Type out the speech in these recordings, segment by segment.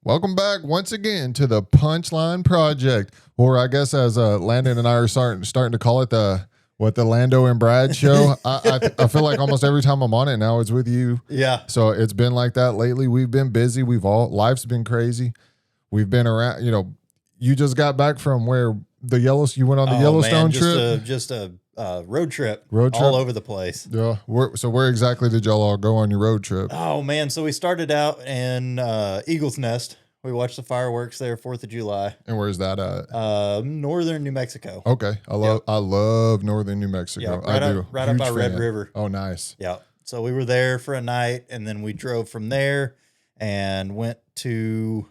Welcome back once again to the Punchline Project, or I guess as Landon and I are starting to call it the Lando and Brad show. I feel like almost every time I'm on it now, it's with you. Yeah. So it's been like that lately. We've been busy. Life's been crazy. We've been around. You just got back from where you went on the Yellowstone trip. Just a road trip. Road trip all over the place. Yeah. Where exactly did y'all all go on your road trip? Oh man, so we started out in Eagle's Nest. We watched the fireworks there, 4th of July. And where's that at? Northern New Mexico. Okay. I love northern New Mexico. Yeah, right up by Red River. Oh, nice. Yeah. So we were there for a night, and then we drove from there and went to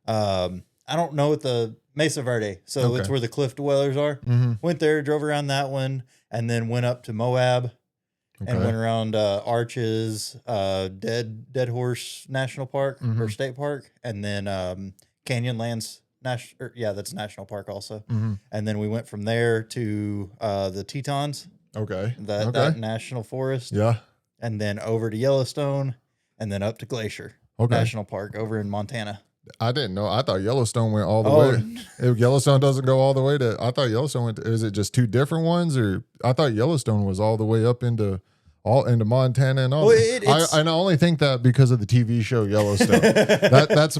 I don't know what the Mesa Verde. So it's where the cliff dwellers are. Mm-hmm. Went there, drove around that one, and then went up to Moab. And went around Arches, Dead Horse National Park or State Park, and then Canyonlands that's National Park also. Mm-hmm. And then we went from there to the Tetons, that national forest. Yeah. And then over to Yellowstone, and then up to Glacier National Park over in Montana. I didn't know. I thought Yellowstone went all the way. If Yellowstone doesn't go all the way I thought Yellowstone went. Is it just two different ones, or I thought Yellowstone was all the way up into Montana and all. Well, I only think that because of the TV show Yellowstone. That's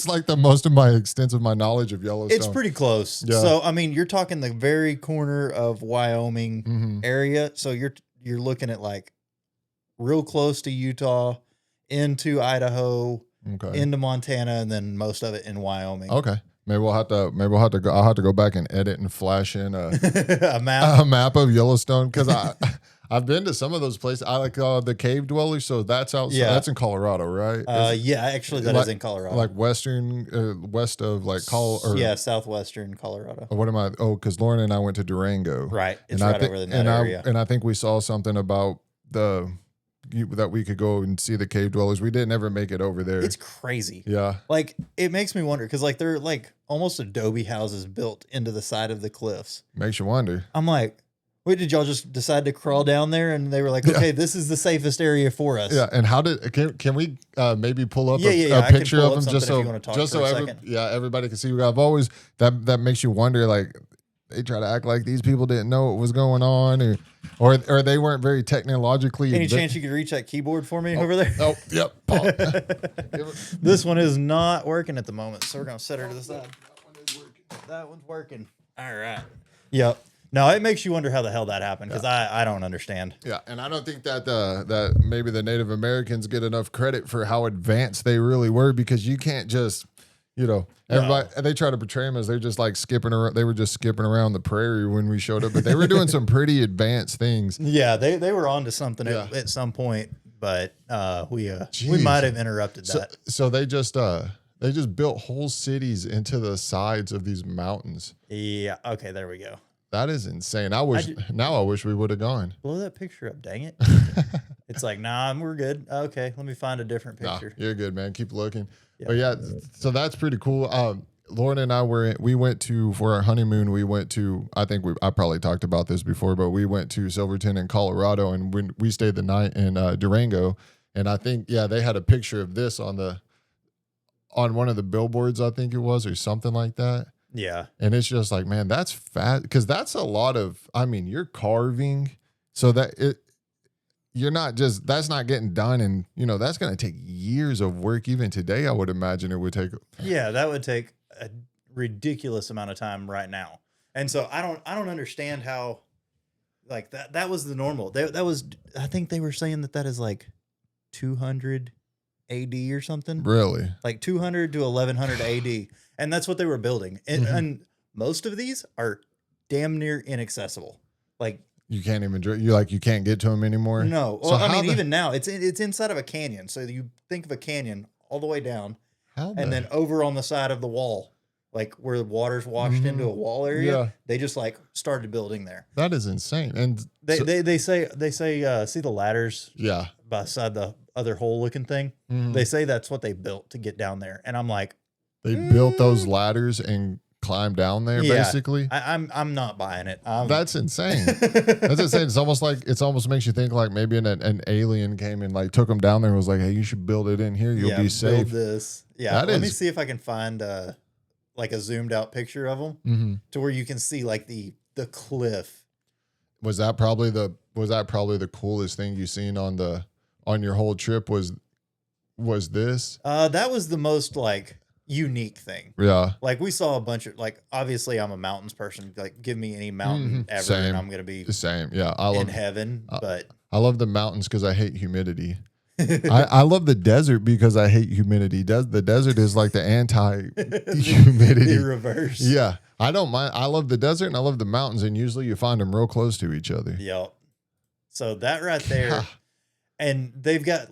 like the most of my extent of my knowledge of Yellowstone. It's pretty close. Yeah. So I mean, you're talking the very corner of Wyoming area. So you're looking at like real close to Utah, into Idaho, into Montana, and then most of it in Wyoming. Okay. Maybe we'll have to go. I'll have to go back and edit and flash in a map of Yellowstone, because I've been to some of those places. I like the cave dwellers, so that's outside. Yeah. That's in Colorado, right? Actually, that is in Colorado, like west of like southwestern Colorado. What am I? Oh, because Lauren and I went to Durango, right? It's right over in that area. And I think we saw something about that we could go and see the cave dwellers. We didn't ever make it over there. It's crazy. Yeah. Like, it makes me wonder, because like they're like almost adobe houses built into the side of the cliffs. Makes you wonder. I'm like, wait, did y'all just decide to crawl down there? And they were like, okay, this is the safest area for us. Yeah. And how can we maybe pull up a picture of them just so everybody can see? I've always that makes you wonder, like, they try to act like these people didn't know what was going on, or they weren't very technologically. Any chance you could reach that keyboard for me over there? Oh, yep. This one is not working at the moment, so we're gonna set her to the side. That one is working. That one's working. All right. Yep. No, it makes you wonder how the hell that happened, because I don't understand. Yeah, and I don't think that maybe the Native Americans get enough credit for how advanced they really were, because you can't just. Everybody, they try to portray them as they're just like skipping around. They were just skipping around the prairie when we showed up, but they were doing some pretty advanced things. Yeah, they were onto something at some point, but we might have interrupted that. So they just built whole cities into the sides of these mountains. Yeah. Okay. There we go. That is insane. I wish we would have gone. Blow that picture up, dang it. It's like, nah, we're good. Okay, let me find a different picture. You're good, man. Keep looking. Yeah. But yeah, so that's pretty cool. Lauren and I we went to, for our honeymoon, I probably talked about this before, but we went to Silverton in Colorado, and we stayed the night in Durango. And I think, they had a picture of this on one of the billboards, I think it was, or something like that. Yeah. And it's just like, man, that's fat, because that's a lot of, you're carving, so that that's not getting done. And, that's going to take years of work. Even today, I would imagine it would take. Yeah, that would take a ridiculous amount of time right now. And so I don't understand how, like, that was the normal. I think they were saying that is like 200 AD or something. Really? Like 200 to 1100 AD. And that's what they were building. And most of these are damn near inaccessible. Like, you can't even you can't get to them anymore. No. Well, even now it's inside of a canyon. So you think of a canyon all the way down and then over on the side of the wall, like where the water's washed into a wall area. Yeah. They just like started building there. That is insane. And they say see the ladders beside the other hole looking thing. Mm-hmm. They say that's what they built to get down there. And I'm like, they built those ladders and climbed down there, basically. I'm not buying it. That's insane. That's insane. It almost makes you think like maybe an alien came and like took them down there and was like, hey, you should build it in here. You'll be safe. Build this. Yeah, let me see if I can find like a zoomed out picture of them to where you can see like the cliff. Was that probably the coolest thing you seen on your whole trip? Was this? That was the most like unique thing. Yeah. Like we saw a bunch of like obviously I'm a mountains person. Like give me any mountain ever Same. and I'm gonna be The same. Yeah. in heaven. But I love the mountains because I hate humidity. I love the desert because I hate humidity. The desert is like the anti-humidity. The reverse. Yeah. I don't mind. I love the desert and I love the mountains, and usually you find them real close to each other. Yep. So that right there, and they've got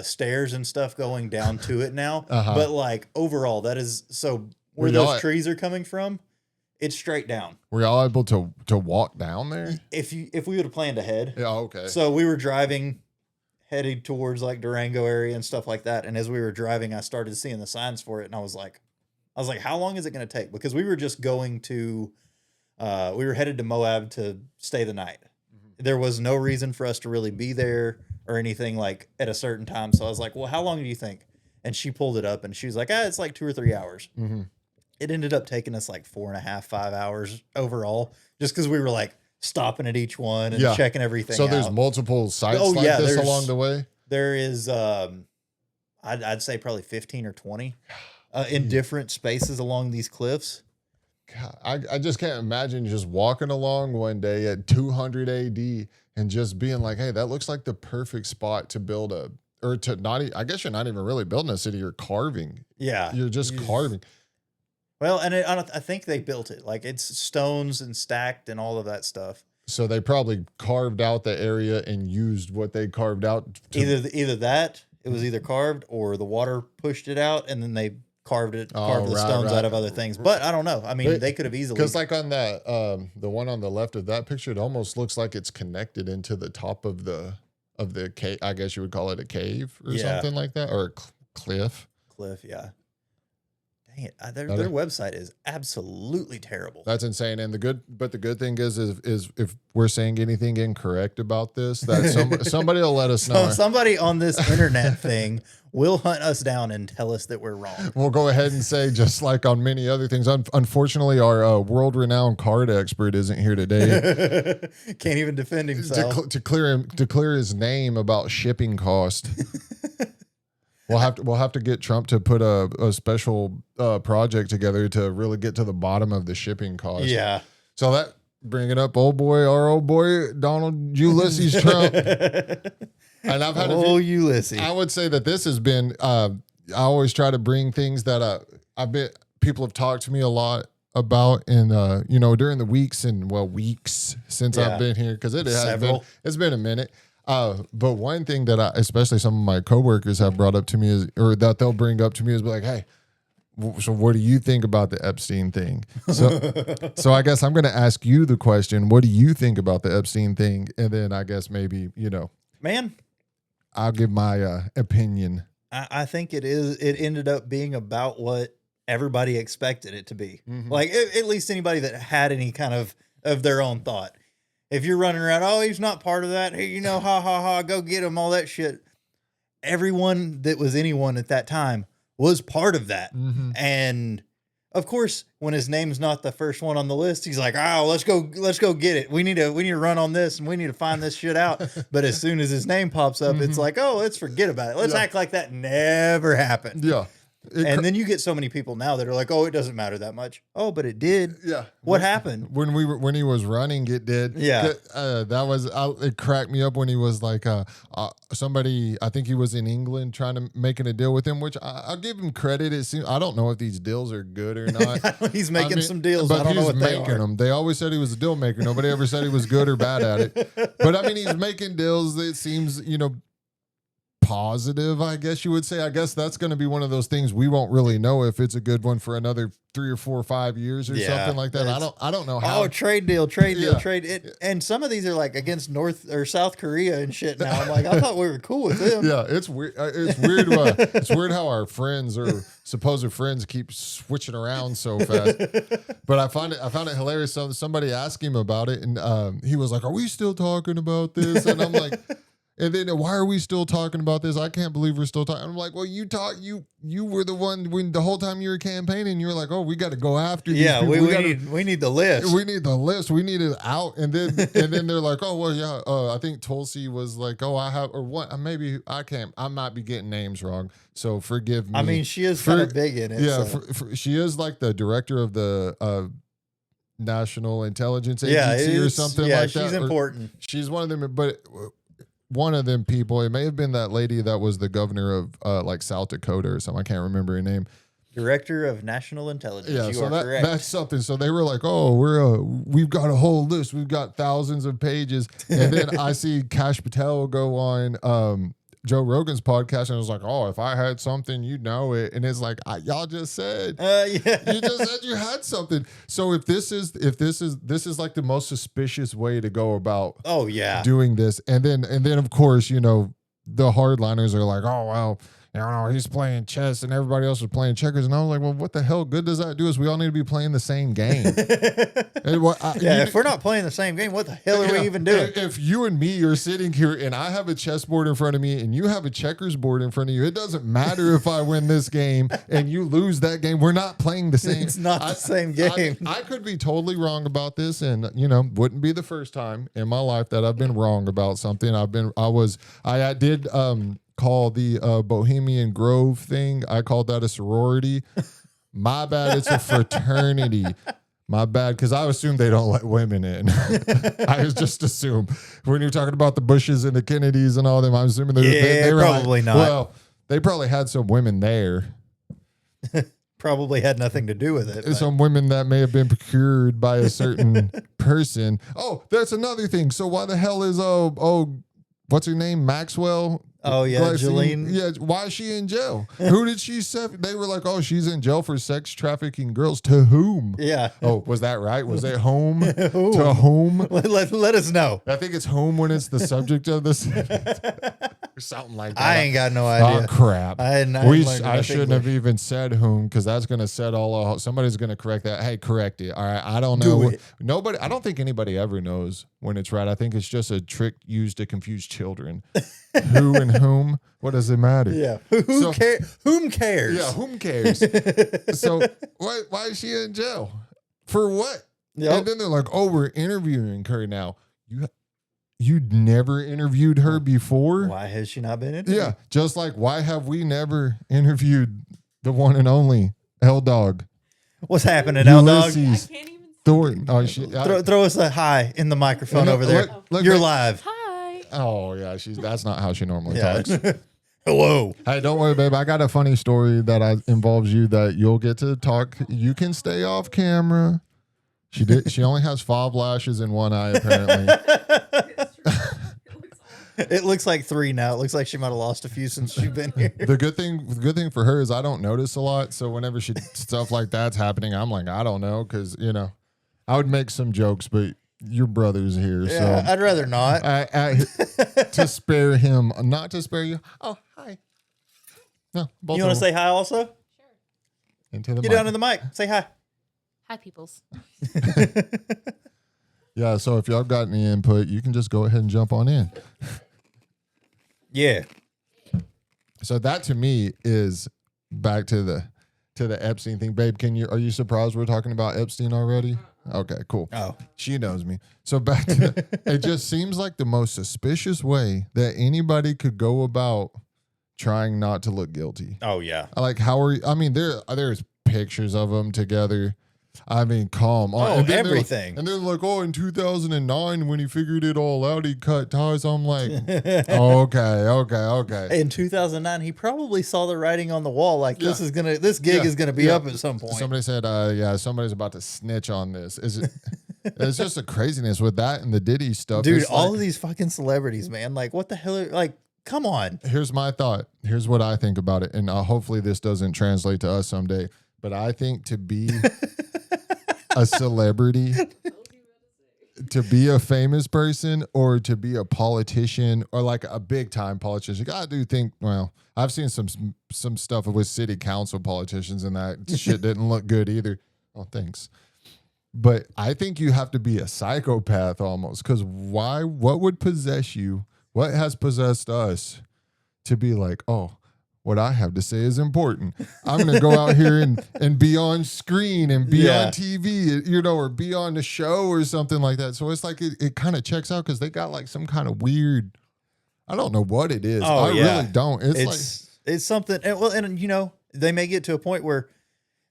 stairs and stuff going down to it now. But like overall, that is so where those trees are coming from, it's straight down. Were y'all able to walk down there? If we would have planned ahead. Yeah. Okay. So we were driving, heading towards like Durango area and stuff like that. And as we were driving, I started seeing the signs for it, and I was like, how long is it going to take? Because we were just going to, we were headed to Moab to stay the night. There was no reason for us to really be there or anything like at a certain time. So I was like, well, how long do you think? And she pulled it up and she was like, it's like 2 or 3 hours. It ended up taking us like 4.5, 5 hours overall, just because we were like stopping at each one and checking everything out. So there's multiple sites like this along the way? There is, I'd say probably 15 or 20 in different spaces along these cliffs. God, I just can't imagine just walking along one day at 200 AD and just being like, hey, that looks like the perfect spot to build I guess you're not even really building a city, you're carving. Yeah. You're just carving. Well, and I think they built it. Like it's stones and stacked and all of that stuff. So they probably carved out the area and used what they carved out. Either that, it was either carved or the water pushed it out and then they carved the stones out of other things. But I don't know. I mean, they could have easily. Because like on that, the one on the left of that picture, it almost looks like it's connected into the top of the cave. I guess you would call it a cave or something like that, or a cliff. Cliff, yeah. Dang it, their website is absolutely terrible. That's insane. And the good thing is if we're saying anything incorrect about this, that somebody will let us know. So somebody on this internet thing will hunt us down and tell us that we're wrong. We'll go ahead and say, just like on many other things, unfortunately, our world-renowned card expert isn't here today. Can't even defend himself to clear his name about shipping cost. We'll have to get Trump to put a special project together to really get to the bottom of the shipping cost. Yeah. So that bringing up our old boy Donald Ulysses Trump. And I've had Ulysses. I would say that this has been. I always try to bring things that people have talked to me a lot about in during the weeks since I've been here, because it's been a minute. But one thing that especially some of my coworkers have brought up to me or that they'll bring up to me is be like, hey, so what do you think about the Epstein thing? So I guess I'm going to ask you the question, what do you think about the Epstein thing? And then I guess maybe, man, I'll give my opinion. I think it ended up being about what everybody expected it to be. Like at least anybody that had any kind of their own thought. If you're running around, oh, he's not part of that. Hey, ha, ha, ha, go get him, all that shit. Everyone that was anyone at that time was part of that. And of course, when his name's not the first one on the list, he's like, oh, let's go get it. We need to run on this and we need to find this shit out. But as soon as his name pops up, it's like, oh, let's forget about it. Let's act like that never happened. Yeah. And then you get so many people now that are like, oh, it doesn't matter that much. Oh, but it did. Yeah. What happened? When he was running, it did. Yeah. It cracked me up when he was like, somebody, I think he was in England making a deal with him, which I'll give him credit. It seems, I don't know if these deals are good or not. He's making some deals, but I don't know what they are. them. They always said he was a deal maker. Nobody ever said he was good or bad at it. But I mean, he's making deals that seems, positive, I guess you would say. I guess that's going to be one of those things we won't really know if it's a good one for another 3 or 4 or 5 years or something like that. I don't know how. Oh, trade deal. And some of these are like against North or South Korea and shit. Now I'm like, I thought we were cool with them. Yeah, it's weird. It's weird. It's weird how our friends or supposed friends keep switching around so fast. But I found it hilarious. Somebody asked him about it, and he was like, "Are we still talking about this?" And I'm like. And then why are we still talking about this? I can't believe we're still talking. I'm like, well, you were the one when the whole time you were campaigning, you were like, oh, we got to go after these people. We need the list. We need the list. We need it out. And then they're like, oh, well, yeah. I think Tulsi was like, oh, I have, or what? Maybe I can't. I might be getting names wrong. So forgive me. I mean, she is kind of big in it. Yeah, so. she is like the director of the National Intelligence Agency or something like that. Yeah, she's important. She's one of them, but one of them people, it may have been that lady that was the governor of like South Dakota or something. I can't remember her name. Director of National Intelligence. Yeah, you so are correct. that's something. So they were like, oh, we've got a whole list. We've got thousands of pages. And then I see Kash Patel go on Joe Rogan's podcast and it was like, oh, if I had something, you know it. And it's like, y'all just said, you just said you had something. So if this is like the most suspicious way to go about doing this. And then of course, you know, the hardliners are like, oh, well, you know, he's playing chess and everybody else is playing checkers. And I was like, well, what the hell good does that do? Is we all need to be playing the same game. If we're not playing the same game, what the hell are we even doing? If you and me are sitting here and I have a chessboard in front of me and you have a checkers board in front of you, it doesn't matter if I win this game and you lose that game. We're not playing the same. It's not the same game. I could be totally wrong about this, and you know, wouldn't be the first time in my life that I've been wrong about something. I did call the Bohemian Grove thing. I called that a sorority. My bad. It's a fraternity. My bad, because I assume they don't let women in. I just assume when you're talking about the Bushes and the Kennedys and all them, I'm assuming they were probably not. Well, they probably had some women there. Probably had nothing to do with it. Some women that may have been procured by a certain person. Oh, that's another thing. So why the hell is what's her name? Maxwell? Oh, yeah, Jolene. Yeah, why is she in jail? Who did she set? They were like, oh, she's in jail for sex trafficking girls. To whom? Yeah. Oh, was that right? Was it home? To whom? Let us know. I think it's home when it's the subject of this. Or something like that. I ain't got no idea. Oh, crap. I shouldn't have English. even said whom, because that's going to set somebody's going to correct that. Hey, correct it. All right. I don't know. Nobody. I don't think anybody ever knows when it's right. I think it's just a trick used to confuse children. Who and whom? What does it matter? Yeah. Whom cares? Yeah. Whom cares? So why is she in jail? For what? Yep. And then they're like, oh, we're interviewing her now. You'd never interviewed her before? Why has she not been interviewed? Yeah. Just like, why have we never interviewed the one and only L Dog? What's happening, L Dog? I can't even Thornton. Oh, throw us a hi in the microphone over there. You're live. Hi. Oh, yeah. That's not how she normally talks. Hello. Hey, don't worry, babe. I got a funny story that involves you that you'll get to talk. You can stay off camera. She only has 5 lashes in one eye, apparently. It looks like 3 now. It looks like she might have lost a few since she's been here. The good thing for her is I don't notice a lot. So whenever stuff like that's happening, I'm like, I don't know, because I would make some jokes, but your brother's here, yeah, so I'd rather not. to spare him, not to spare you. Oh, hi. No, both You want to say hi also? Sure. into the Get mic. down to the mic. Say hi. Hi, peoples. Yeah, so if y'all got any input, you can just go ahead and jump on in. Yeah. So that to me is back to the Epstein thing. Babe, are you surprised we're talking about Epstein already? Okay, cool. Oh. She knows me. So back to it just seems like the most suspicious way that anybody could go about trying not to look guilty. Oh, yeah. Like there's pictures of them together. I mean, come on. Oh, and then everything. They're like, oh, in 2009, when he figured it all out, he cut ties. I'm like, okay. In 2009, he probably saw the writing on the wall. Like this gig is gonna be up at some point. Somebody said, somebody's about to snitch on this. It's just a craziness with that and the Diddy stuff. Dude, all of these fucking celebrities, man. Like, what the hell? Come on. Here's my thought. Here's what I think about it. And hopefully this doesn't translate to us someday. But I think to be a celebrity, to be a famous person, or to be a politician, or like a big time politician, I do think, well, I've seen some stuff with city council politicians and that shit didn't look good either. Oh, thanks. But I think you have to be a psychopath almost, because what would possess you what has possessed us to be like, oh, what I have to say is important. I'm going to go out here and be on screen and be on TV, you know, or be on the show or something like that. So it's like it kind of checks out because they got like some kind of weird, I don't know what it is. I really don't. It's something. And you know, they may get to a point where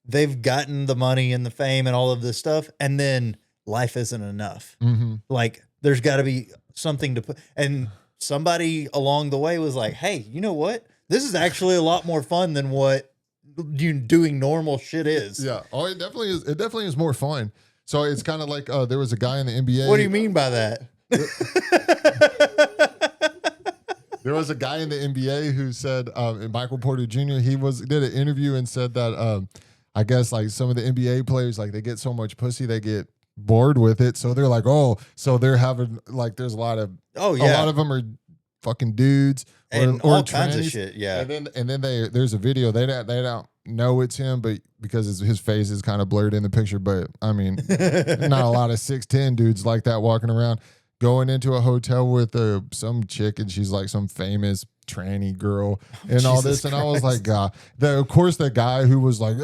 they've gotten the money and the fame and all of this stuff, and then life isn't enough. Mm-hmm. Like there's got to be something to put. And somebody along the way was like, "Hey, you know what? This is actually a lot more fun than what you doing normal shit is." Yeah. Oh, it definitely is. It definitely is more fun. So it's kind of like there was a guy in the NBA. What do you mean by that? There was a guy in the NBA who said, Michael Porter Jr., did an interview and said that I guess like some of the NBA players, like they get so much pussy, they get bored with it. So they're like, so they're having like, there's a lot of them are fucking dudes and or all kinds of shit. Yeah. And then there's a video. They don't know it's him, but because his face is kind of blurred in the picture. But I mean, not a lot of 6'10" dudes like that walking around. Going into a hotel with some chick, and she's like some famous tranny girl and all this. And I was like, God, of course, the guy who was like,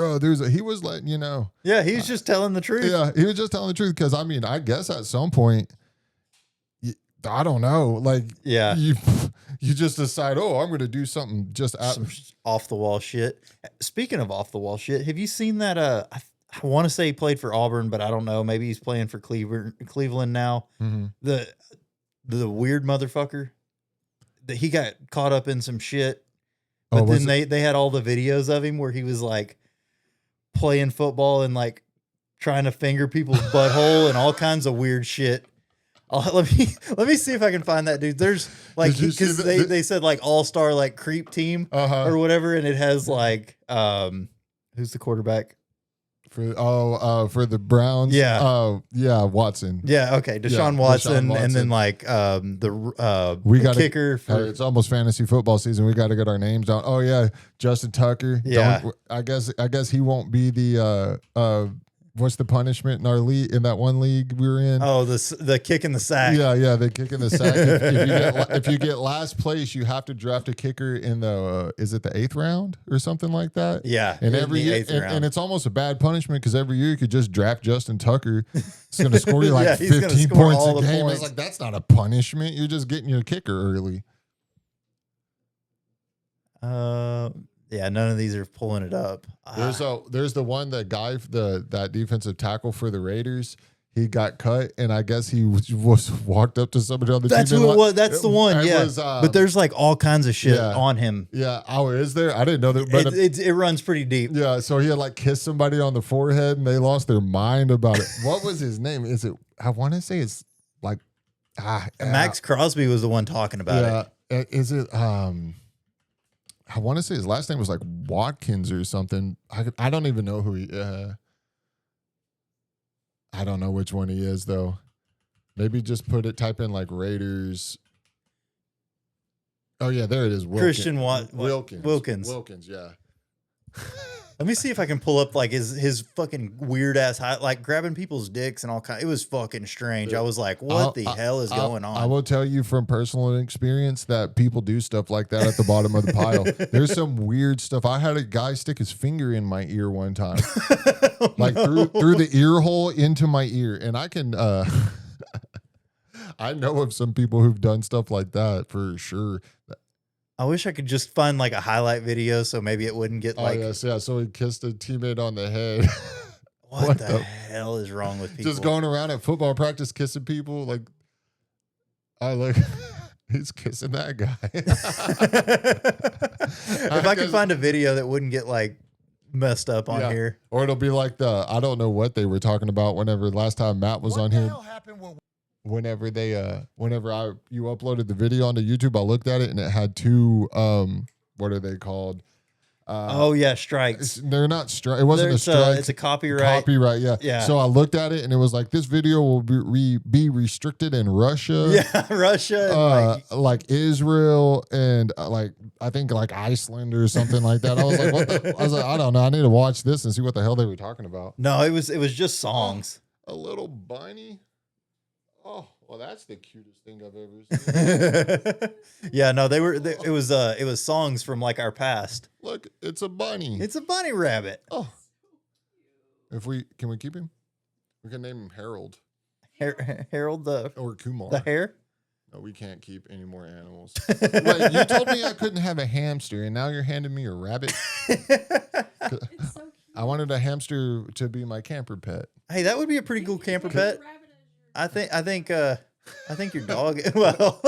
he was letting you know. Yeah, he's just telling the truth. Yeah, he was just telling the truth. Because I mean, I guess at some point, I don't know, like, you just decide, I'm going to do something just some off the wall shit. Speaking of off the wall shit, have you seen that? I want to say he played for Auburn, but I don't know. Maybe he's playing for Cleveland now. Mm-hmm. The weird motherfucker that he got caught up in some shit. But then they had all the videos of him where he was like playing football and like trying to finger people's butthole and all kinds of weird shit. Let me see if I can find that dude. There's like, because they said like all-star like creep team or whatever, and it has like who's the quarterback? For the Browns. Watson. Yeah, okay. Deshaun Watson, and then like the kicker for it's almost fantasy football season. We got to get our names down. Oh yeah, Justin Tucker. Yeah. I guess he won't be the what's the punishment in our league, in that one league we were in? Oh, the kick in the sack. Yeah, the kick in the sack. if you get last place, you have to draft a kicker in the is it the 8th round or something like that? Yeah, and every year, and it's almost a bad punishment because every year you could just draft Justin Tucker. It's going to score you like 15 points a game. It's like, that's not a punishment. You're just getting your kicker early. Yeah, none of these are pulling it up. There's the one, that guy, that defensive tackle for the Raiders. He got cut, and I guess he was walked up to somebody on the team. That's who it was. That's the one. Yeah, but there's like all kinds of shit on him. Yeah. Oh, is there? I didn't know that. But it runs pretty deep. Yeah. So he had like kissed somebody on the forehead, and they lost their mind about it. What was his name? Is it? I want to say it's like Max Crosby was the one talking about it. Is it? I want to say his last name was like Watkins or something. I don't even know who he. I don't know which one he is though. Maybe just type in like Raiders. Oh yeah, there it is. Christian Wilkins. Wilkins. Yeah. Let me see if I can pull up like his fucking weird ass like grabbing people's dicks and all kind. It was fucking strange. I was like, what the hell is going on? I will tell you from personal experience that people do stuff like that at the bottom of the pile. There's some weird stuff. I had a guy stick his finger in my ear one time, through the ear hole into my ear, and I can. I know of some people who've done stuff like that for sure. I wish I could just find like a highlight video so maybe it wouldn't get like. Oh, yes, yeah. So he kissed a teammate on the head. What the hell is wrong with people? Just going around at football practice kissing people. Like, he's kissing that guy. If I could find a video that wouldn't get like messed up on here. Or it'll be like I don't know what they were talking about whenever last time Matt was on here. Whenever you uploaded the video onto YouTube, I looked at it and it had two what are they called? Strikes. They're not strike. It wasn't a strike. It's a copyright. Copyright, yeah. So I looked at it and it was like, this video will be restricted in Russia. Yeah, Russia. Like Israel and I think like Iceland or something like that. I was like, what the? I was like, I don't know. I need to watch this and see what the hell they were talking about. No, it was just songs. A little bunny. Oh, Well, that's the cutest thing I've ever seen. Yeah, no, it was songs from like our past. Look, it's a bunny. It's a bunny rabbit. Oh, can we keep him? We can name him Harold. Harold or Kumar. The hare. No, we can't keep any more animals. Wait, you told me I couldn't have a hamster, and now you're handing me a rabbit. It's so cute. I wanted a hamster to be my camper pet. Hey, that would be a pretty cool camper pet. I think your dog. Well,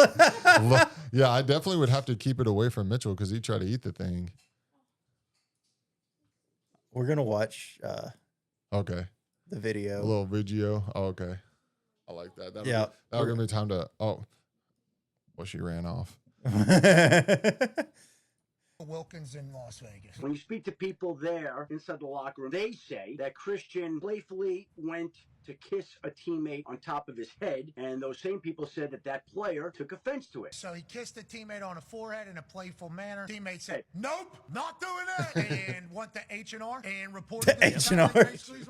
Yeah, I definitely would have to keep it away from Mitchell because he'd try to eat the thing. we're gonna watch Okay, the video. a little video. Oh, okay, I like that. That'll give me time to. Oh, well, she ran off. Wilkins in Las Vegas. When you speak to people there inside the locker room, they say that Christian playfully went to kiss a teammate on top of his head, and those same people said that player took offense to it. So he kissed a teammate on the forehead in a playful manner. Teammate said, "Nope, not doing that," and went to H&R and reported The H&R.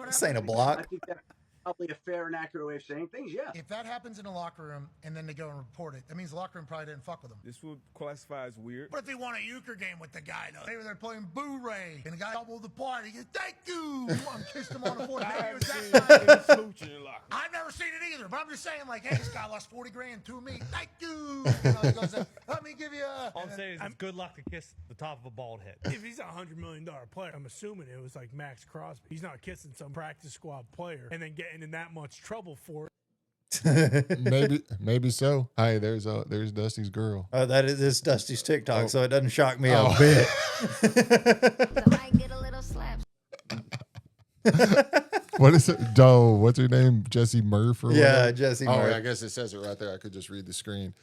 This ain't a I block. think that's probably a fair and accurate way of saying things, yeah. If that happens in the locker room and then they go and report it, that means the locker room probably didn't fuck with him. This would classify as weird. But if he won a euchre game with the guy, though, maybe they're playing Boo-Ray, and the guy doubled the party. He goes, "Thank you," and kissed him on the forehead. Maybe it was that guy. I've never seen it either, but I'm just saying, like, hey, this guy lost 40 grand to me. Thank you. He goes, "Let me give you a." All I'm saying is it's good luck to kiss the top of a bald head. If he's a $100 million player, I'm assuming it was like Max Crosby. He's not kissing some practice squad player and then getting in that much trouble for it. Maybe so. Hey, there's Dusty's girl. Oh, this Dusty's TikTok, Oh. so it doesn't shock me a bit. I get a little slap. What is it? Doe. What's her name? Jessie Murph or Yeah, whatever? Jessie Oh, Murph. I guess it says it right there. I could just read the screen.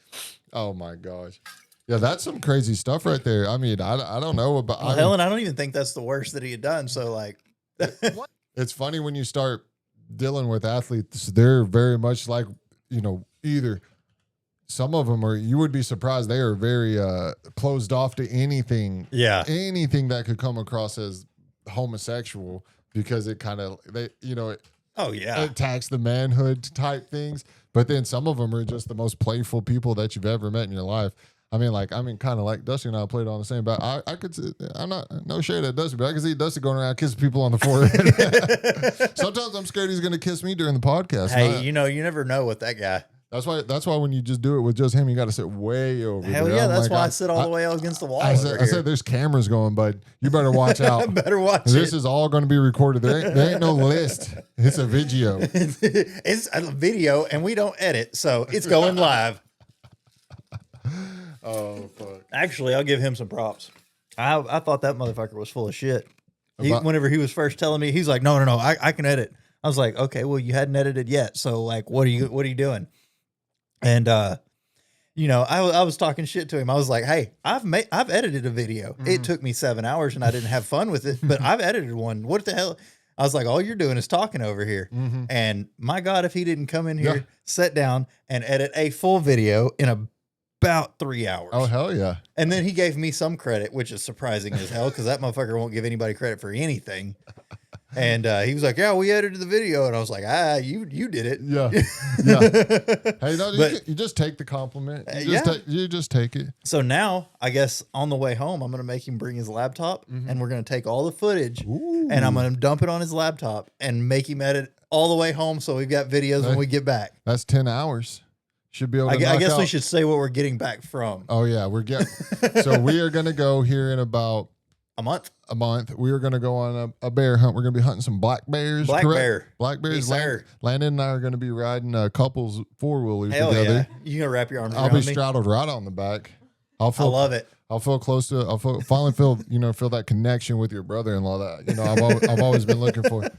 Oh my gosh. Yeah, that's some crazy stuff right there. I mean, I don't know about Helen, I don't even think that's the worst that he had done. So like, it's funny when you start dealing with athletes, they're very much like, either some of them are, you would be surprised, they are very closed off to anything that could come across as homosexual, because it kind of, oh yeah, attacks the manhood type things. But then some of them are just the most playful people that you've ever met in your life. Kind of like Dusty and I played on the same bat. I could, I'm not, no shade at Dusty, but I can see Dusty going around kissing people on the forehead. Sometimes I'm scared he's going to kiss me during the podcast. Hey, you never know with that guy. That's why when you just do it with just him, you got to sit way over Hell there. yeah, I'm that's like, why I sit all the way out against the wall. I said there's cameras going, bud. You better watch out. Better watch This it. is all going to be recorded. There ain't no list. It's a video. It's a video, and we don't edit, so it's going live. Oh fuck! Actually, I'll give him some props. I thought that motherfucker was full of shit. Whenever he was first telling me, he's like, "No, I can edit." I was like, "Okay, well, you hadn't edited yet, so like, what are you doing?" And I was talking shit to him. I was like, "Hey, I've edited a video. It took me 7 hours, and I didn't have fun with it, but I've edited one. What the hell?" I was like, all you're doing is talking over here. And my God, if he didn't come in here, sit down, and edit a full video in about 3 hours. Oh, hell yeah. And then he gave me some credit, which is surprising as hell, because that motherfucker won't give anybody credit for anything. And he was like, "Yeah, we edited the video." And I was like, you did it. Yeah. Hey, no, you just take the compliment. You just take it. So now, I guess on the way home, I'm going to make him bring his laptop, and we're going to take all the footage, and I'm going to dump it on his laptop and make him edit all the way home, so we've got videos when we get back. That's 10 hours. Should be able to I guess out. we should say what we're getting back from. Oh, yeah. So we are going to go here in about a month. We are going to go on a bear hunt. We're going to be hunting some black bears. Black bears. Landon and I are going to be riding couples four-wheelers together. Yeah. You going to wrap your arms around I'll be me? straddled right on the back. I love it. I'll feel close to. Finally feel that connection with your brother-in-law that I've always been looking for.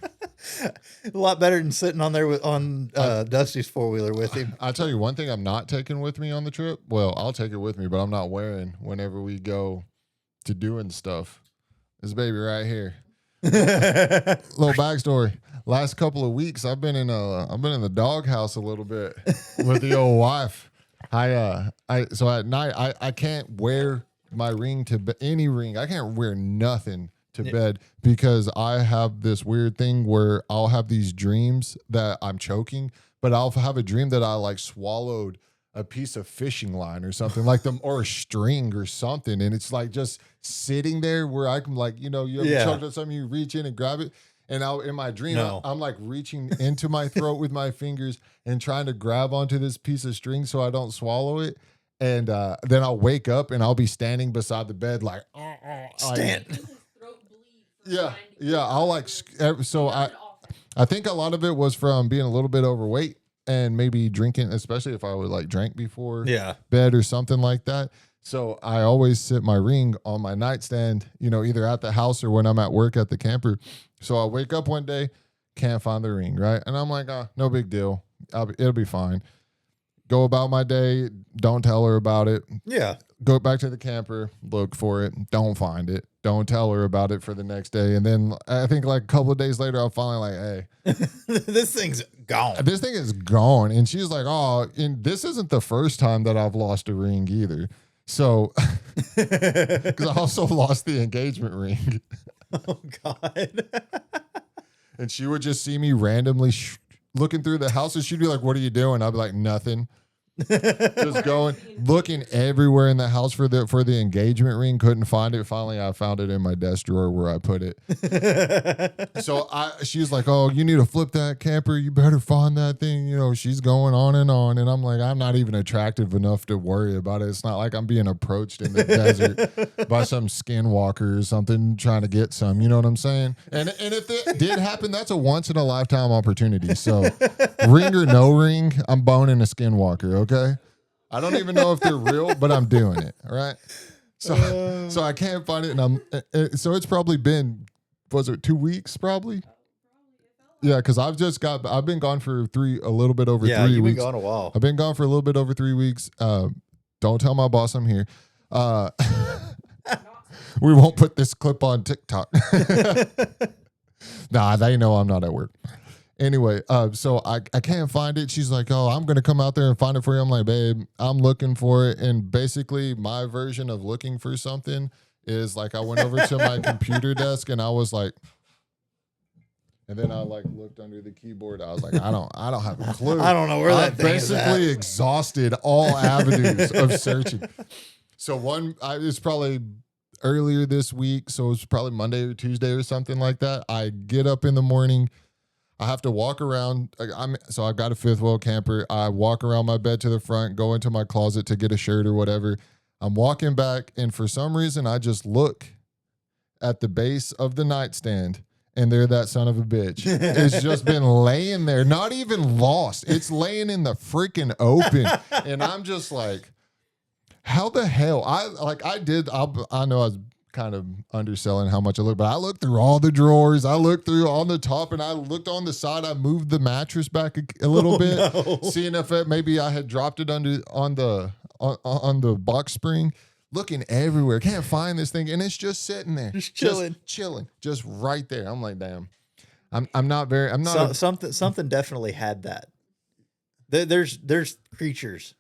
A lot better than sitting on there on Dusty's four-wheeler with him. I'll tell you one thing I'm not taking with me on the trip. Well, I'll take it with me, but I'm not wearing whenever we go to doing stuff. This baby right here. Little backstory. Last couple of weeks, I've been in the doghouse a little bit with the old wife. So at night I can't wear my ring to any ring. I can't wear nothing to bed because I have this weird thing where I'll have these dreams that I'm choking, but I'll have a dream that I like swallowed a piece of fishing line or something like them, or a string or something. And it's like just sitting there where I can like, you ever choked on something, you reach in and grab it. And in my dream, I'm like reaching into my throat with my fingers and trying to grab onto this piece of string so I don't swallow it. And then I'll wake up and I'll be standing beside the bed like, Stand. yeah. I'll like, so I think a lot of it was from being a little bit overweight and maybe drinking, especially if I would like drank before bed or something like that. So I always sit my ring on my nightstand, either at the house or when I'm at work at the camper. So I wake up one day, can't find the ring, right? And I'm like, no big deal. It'll be fine. Go about my day. Don't tell her about it. Yeah. Go back to the camper, look for it. Don't find it. Don't tell her about it for the next day. And then I think like a couple of days later, I'm finally like, hey. This thing's gone. This thing is gone. And she's like, and this isn't the first time that I've lost a ring either. So, because I also lost the engagement ring. Oh, God. And she would just see me randomly looking through the house, and she'd be like, what are you doing? I'd be like, nothing. Just going, looking everywhere in the house for the engagement ring. Couldn't find it. Finally, I found it in my desk drawer where I put it. So she's like, oh, you need to flip that camper. You better find that thing. She's going on. And I'm like, I'm not even attractive enough to worry about it. It's not like I'm being approached in the desert by some skinwalker or something trying to get some. You know what I'm saying? And if it did happen, that's a once in a lifetime opportunity. So ring or no ring, I'm boning a skinwalker. Okay. I don't even know if they're real, but I'm doing it. All right. So I can't find it. And so it's probably been, was it 2 weeks probably? Yeah. Cause I've been gone for a little bit over 3 weeks. You've been gone a while. I've been gone for a little bit over 3 weeks. Don't tell my boss I'm here. We won't put this clip on TikTok. Nah, they know I'm not at work. Anyway, so I can't find it. She's like, oh, I'm going to come out there and find it for you. I'm like, babe, I'm looking for it. And basically my version of looking for something is like I went over to my computer desk and I was like, and then I like looked under the keyboard. I was like, I don't have a clue. I don't know where that thing is at. Basically exhausted all avenues of searching. So it's probably earlier this week. So it's probably Monday or Tuesday or something like that. I get up in the morning. I have to walk around. So I've got a fifth wheel camper. I walk around my bed to the front, go into my closet to get a shirt or whatever. I'm walking back, and for some reason, I just look at the base of the nightstand, and there that son of a bitch. It's just been laying there, not even lost. It's laying in the freaking open, and I'm just like, how the hell? I know I was kind of underselling how much I looked, but I looked through all the drawers. I looked through on the top, and I looked on the side. I moved the mattress back a little bit, seeing if maybe I had dropped it on the box spring. Looking everywhere, can't find this thing, and it's just sitting there, just chilling, just right there. I'm like, damn, I'm not. Something definitely had that. There's creatures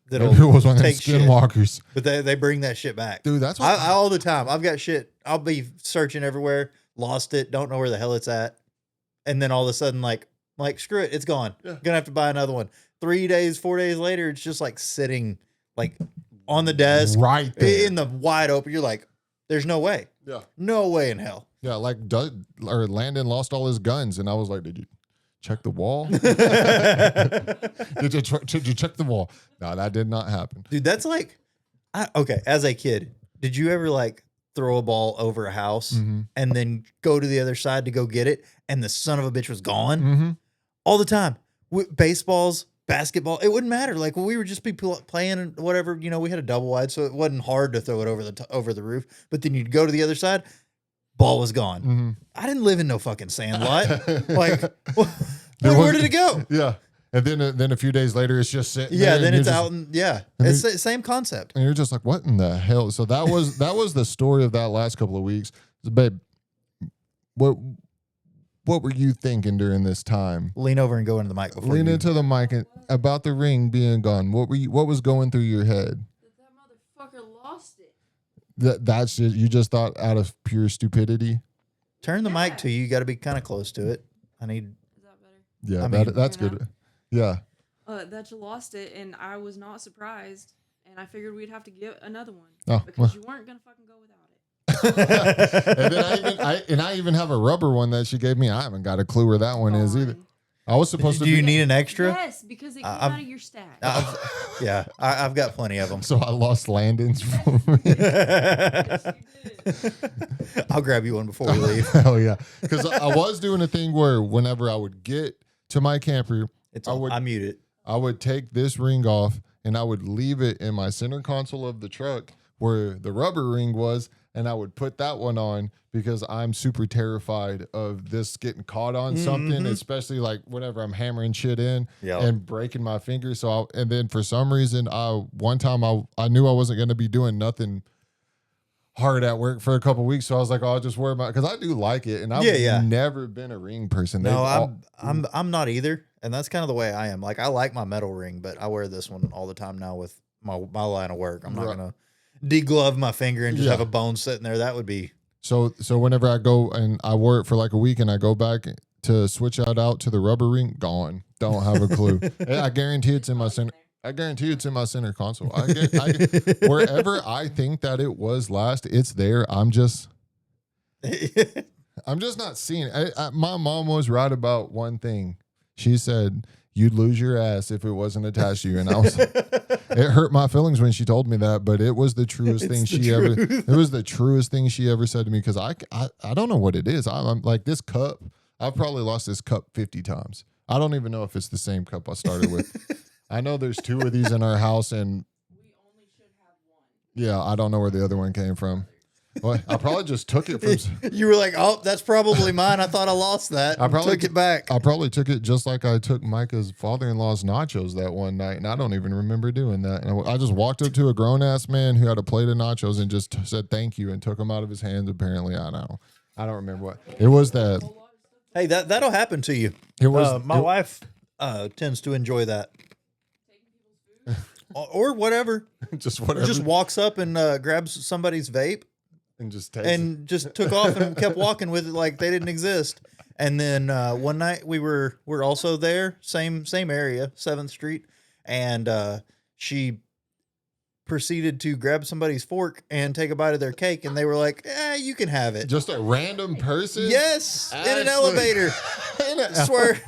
that'll it was one of take skinwalkers, but they bring that shit back, dude. That's what I all the time. I've got shit. I'll be searching everywhere, lost it, don't know where the hell it's at, and then all of a sudden, like screw it, it's gone. Yeah. Gonna have to buy another one. 3 days, 4 days later, it's just like sitting like on the desk, right there in the wide open. You're like, there's no way. Yeah, no way in hell. Yeah, like Landon lost all his guns, and I was like, did you check the wall? Did you check the wall? No, that did not happen. Dude, that's like, okay, as a kid, did you ever like throw a ball over a house and then go to the other side to go get it, and the son of a bitch was gone? All the time. Baseballs, basketball, it wouldn't matter. Like when we would just be playing and whatever, we had a double wide, so it wasn't hard to throw it over the roof. But then you'd go to the other side, ball was gone. I didn't live in no fucking sandlot. Like, where did it go? Yeah, and then a few days later, it's just sitting. Yeah, there then it's out, and it's the same concept. And you're just like, what in the hell? So that was the story of that last couple of weeks. So, babe, what were you thinking during this time? Lean over and go into the mic. Lean into the mic about the ring being gone. What was going through your head? That motherfucker lost it. That's just, you just thought out of pure stupidity? Turn the mic to you. You got to be kind of close to it. I need. Is that better? Yeah, that's good. Yeah. That you lost it, and I was not surprised. And I figured we'd have to get another one because well. you weren't gonna fucking go without it. And then I even have a rubber one that she gave me. I haven't got a clue where that one is either. I was supposed to. Do you need an extra? Yes, because it came out of your stack. I've got plenty of them. So I lost Landon's for me. Yes, you did. I'll grab you one before we leave. Hell yeah. Because I was doing a thing where whenever I would get to my camper, I mute it. I would take this ring off and I would leave it in my center console of the truck where the rubber ring was, and I would put that one on because I'm super terrified of this getting caught on something, especially like whenever I'm hammering shit in and breaking my finger. So, and then for some reason, one time I knew I wasn't going to be doing nothing hard at work for a couple weeks, so I was like, I'll just wear my, because I do like it, and I've never been a ring person. No, I'm not either, and that's kind of the way I am. Like, I like my metal ring, but I wear this one all the time now with my line of work. I'm not gonna deglove my finger and just have a bone sitting there. That would be so whenever I go and I wore it for like a week and I go back to switch out to the rubber ring, gone. Don't have a clue. I guarantee it's in my center. I guarantee it's in my center console. Wherever I think that it was last, it's there. I'm just not seeing it. My mom was right about one thing. She said you'd lose your ass if it wasn't attached to you, and I was. It hurt my feelings when she told me that, but it was the truest thing she ever. It was the truest thing she ever said to me, because I don't know what it is. I'm like, this cup. I've probably lost this cup 50 times. I don't even know if it's the same cup I started with. I know there's 2 of these in our house, and We only should have one. yeah, I don't know where the other one came from. Well, I probably just took it from. You were like, oh, that's probably mine. I thought I lost that. I probably took it back. I probably took it just like I took Micah's father-in-law's nachos that one night, and I don't even remember doing that. And I just walked up to a grown-ass man who had a plate of nachos and just said thank you and took them out of his hands. Apparently, I don't remember what it was. That Hey, that'll happen to you. it was. My wife tends to enjoy that. Or whatever. Just whatever. Just walks up and grabs somebody's vape and just takes and just took off and kept walking with it like they didn't exist. And then one night we're also there, same area, 7th Street, and she proceeded to grab somebody's fork and take a bite of their cake, and they were like, you can have it. Just a random person? Yes, in an elevator. I swear.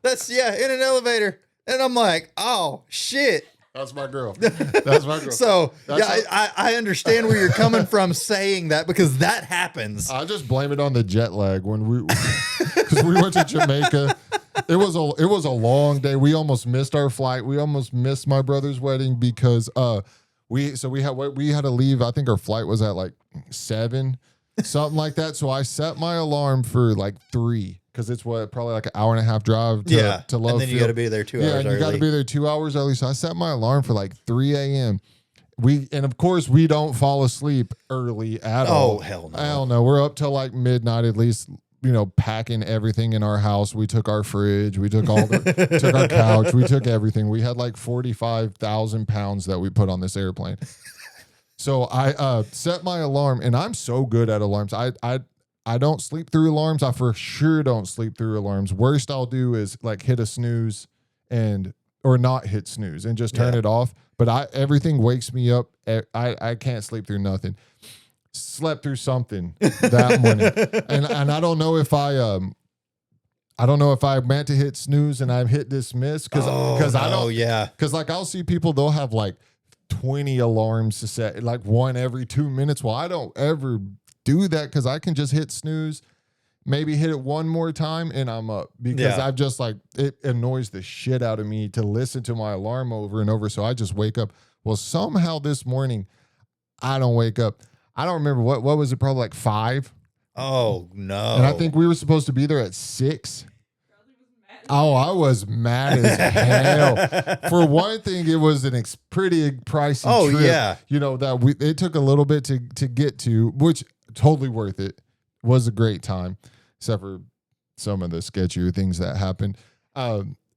In an elevator. And I'm like, oh, shit. That's my girl. That's my girl. So, I understand where you're coming from saying that, because that happens. I just blame it on the jet lag because we went to Jamaica. It was a long day. We almost missed our flight. We almost missed my brother's wedding because we had to leave. I think our flight was at like 7, something like that. So I set my alarm for like 3. Because it's probably like an hour and a half drive to Love and then you got to be there 2 hours early. Yeah, and you got to be there 2 hours early. So I set my alarm for like 3 a.m. And of course we don't fall asleep early at all. Oh, hell no. Hell no. We're up till like midnight at least, packing everything in our house. We took our fridge. We took took our couch. We took everything. We had like 45,000 pounds that we put on this airplane. So I set my alarm, and I'm so good at alarms. I don't sleep through alarms. I for sure don't sleep through alarms. Worst I'll do is like hit a snooze or not hit snooze and just turn it off. But everything wakes me up. I can't sleep through nothing. Slept through something that morning. And I don't know if I meant to hit snooze and I've hit dismiss because like I'll see people, they'll have like 20 alarms to set, like one every 2 minutes. Well, I don't ever do that because I can just hit snooze, maybe hit it one more time, and I'm up because I've just like, it annoys the shit out of me to listen to my alarm over and over. So I just wake up. Well, somehow this morning I don't wake up. I don't remember what was it, probably like 5. Oh no. And I think we were supposed to be there at 6. Oh, I was mad as hell. For one thing, it was an pretty pricey trip. Yeah. It took a little bit to get to, which totally worth it. Was a great time, except for some of the sketchier things that happened.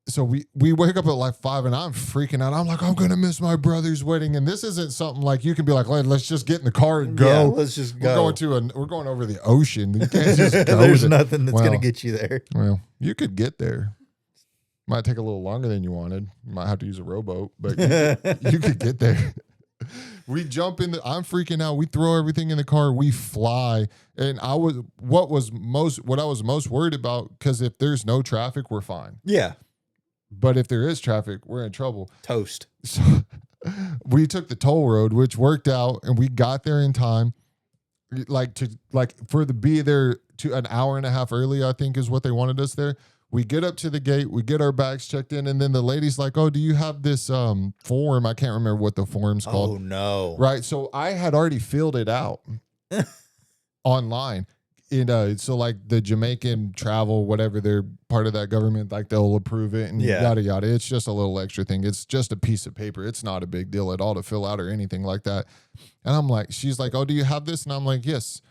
So we wake up at like 5 and I'm freaking out. I'm like, I'm going to miss my brother's wedding. And this isn't something like you can be like, let's just get in the car and go. Yeah, let's just go. We're going over the ocean. You can't just go. There's nothing that's going to get you there. Well, you could get there. Might take a little longer than you wanted. You might have to use a rowboat, but you could get there. We jump in I'm freaking out. We throw everything in the car. We fly. And what I was most worried about, because if there's no traffic, we're fine. Yeah. But if there is traffic, we're in trouble. Toast. So we took the toll road, which worked out, and we got there in time. For the be there to an hour and a half early, I think is what they wanted us there. We get up to the gate, we get our bags checked in, and then the lady's like, "Oh, do you have this form?" I can't remember what the form's called. Oh no! Right, so I had already filled it out online. So like the Jamaican travel, whatever, they're part of that government, like they'll approve it and yada yada. It's just a little extra thing. It's just a piece of paper. It's not a big deal at all to fill out or anything like that. And I'm like, she's like, "Oh, do you have this?" And I'm like, "Yes."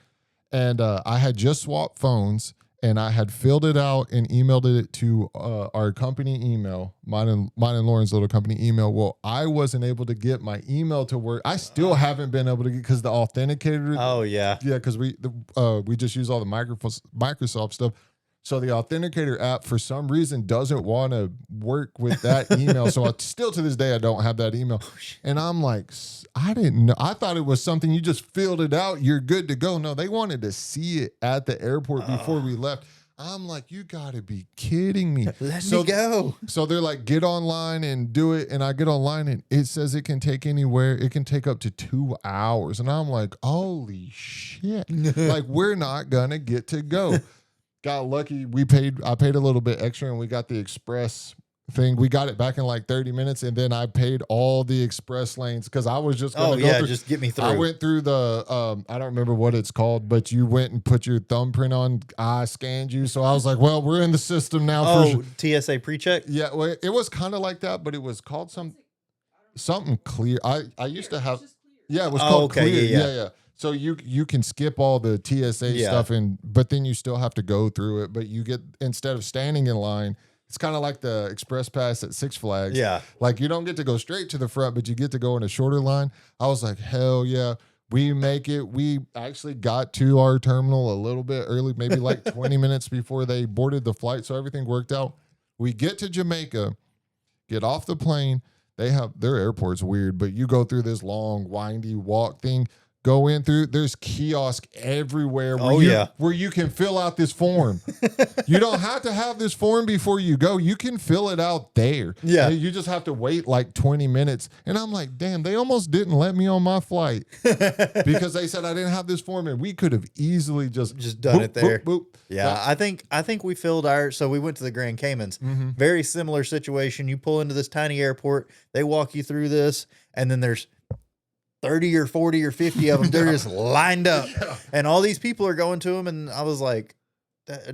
And I had just swapped phones. And I had filled it out and emailed it to our company email, mine and Lauren's little company email. Well, I wasn't able to get my email to work. I still haven't been able to get, because the authenticator. Oh yeah, yeah, because we just use all the Microsoft stuff. So the authenticator app, for some reason, doesn't want to work with that email. So still to this day, I don't have that email. And I'm like, I didn't know. I thought it was something you just filled it out, you're good to go. No, they wanted to see it at the airport before we left. I'm like, you got to be kidding me. Let me go. So they're like, get online and do it. And I get online and it says it can take anywhere. It can take up to 2 hours. And I'm like, holy shit. Like, we're not going to get to go. Got lucky. I paid a little bit extra and we got the express thing. We got it back in like 30 minutes, and then I paid all the express lanes because I was just going to go through. Just get me through. I went through the I don't remember what it's called, but you went and put your thumbprint on. I scanned you, so I was like, well, we're in the system now. Oh, TSA pre-check. Yeah, well, it was kind of like that, but it was called something clear. I used to have. Yeah, it was called clear. Yeah. So you can skip all the TSA stuff, but then you still have to go through it. But you get, instead of standing in line, it's kind of like the Express Pass at Six Flags. Yeah. Like, you don't get to go straight to the front, but you get to go in a shorter line. I was like, hell yeah. We make it. We actually got to our terminal a little bit early, maybe like 20 minutes before they boarded the flight. So everything worked out. We get to Jamaica, get off the plane. Their airport's weird, but you go through this long, windy walk thing. Go in through, there's kiosk everywhere where you can fill out this form. You don't have to have this form before you go. You can fill it out there. Yeah. You just have to wait like 20 minutes. And I'm like, damn, they almost didn't let me on my flight because they said I didn't have this form, and we could have easily just done it there. Boop. Yeah, I think we filled so we went to the Grand Caymans. Mm-hmm. Very similar situation. You pull into this tiny airport, they walk you through this, and then there's 30 or 40 or 50 of them. They're just lined up. And all these people are going to them. And I was like,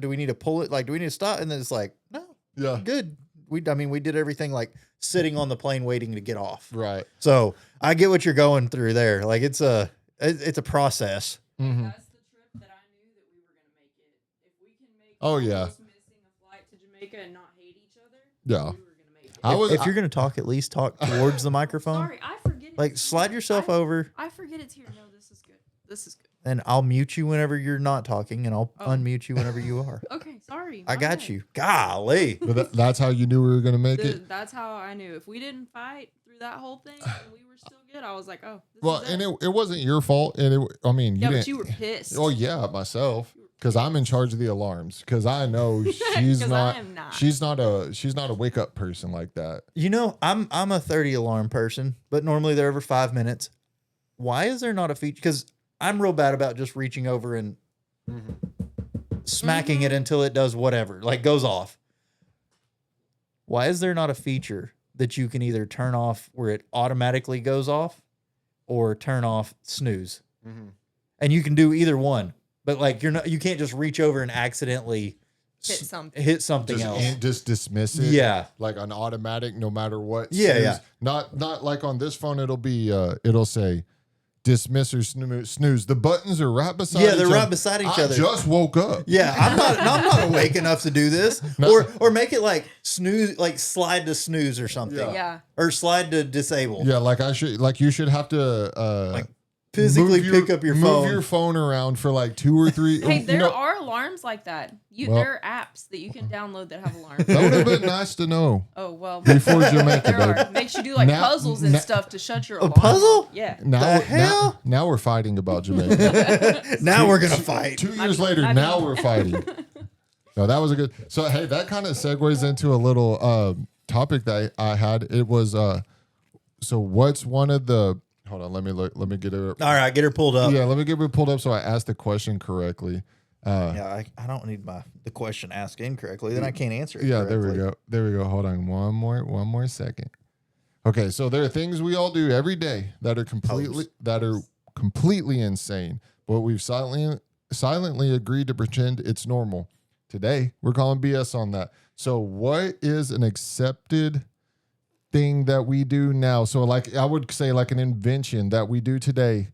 do we need to pull it? Like, do we need to stop? And then it's like, no, good. We did everything like sitting on the plane waiting to get off. Right. So I get what you're going through there. Like, it's a process. Mm-hmm. That's the trip that I knew that we were going to make it. If we can make almost missing a flight to Jamaica and not hate each other, we were going to make it. If you're going to talk, at least talk towards the microphone. Sorry, I forget. Like, slide yourself over. I forget it's here. No, this is good. This is good. And I'll mute you whenever you're not talking, and I'll unmute you whenever you are. Okay, sorry. I got you. Golly. But that's how you knew we were going to make it? That's how I knew. If we didn't fight through that whole thing and we were still good, I was like, oh, this is it. It wasn't your fault. And but you were pissed. Oh, yeah, myself. Because I'm in charge of the alarms. Because I know she's not a wake up person like that. You know, I'm a 30 alarm person, but normally they're every 5 minutes. Why is there not a feature? Because I'm real bad about just reaching over and smacking it until it does whatever, like goes off. Why is there not a feature that you can either turn off where it automatically goes off or turn off snooze? Mm-hmm. And you can do either one. But like you can't just reach over and accidentally hit something else and just dismiss it. Yeah, like an automatic, no matter what. Yeah. Not like on this phone. It'll say dismiss or snooze. The buttons are right beside. Yeah, they're right beside each other. I just woke up. Yeah, I'm not awake enough to do this. No. Or make it like snooze, like slide to snooze or something. Yeah. Or slide to disable. Yeah, you should have to physically pick up your phone. Move your phone around for like 2 or 3. Hey, there are alarms like that. There are apps that you can download that have alarms. That would have been nice to know. Oh, well. Before Jamaica, babe. Makes you do like puzzles and stuff to shut your alarm. A puzzle? Yeah. Now we're fighting about Jamaica. Now we're going to fight. 2 years later, now we're fighting. No, that was a good. So, hey, that kind of segues into a little topic that I had. It was, so what's one of the, hold on, let me look. Let me get her. All right, get her pulled up. Yeah, let me get her pulled up so I asked the question correctly. I don't need the question asked incorrectly. Then I can't answer it. Yeah, correctly. there we go. Hold on, one more second. Okay, so there are things we all do every day that are completely insane, but we've silently agreed to pretend it's normal. Today, we're calling BS on that. So what is an accepted thing that we do now? So like I would say like an invention that we do today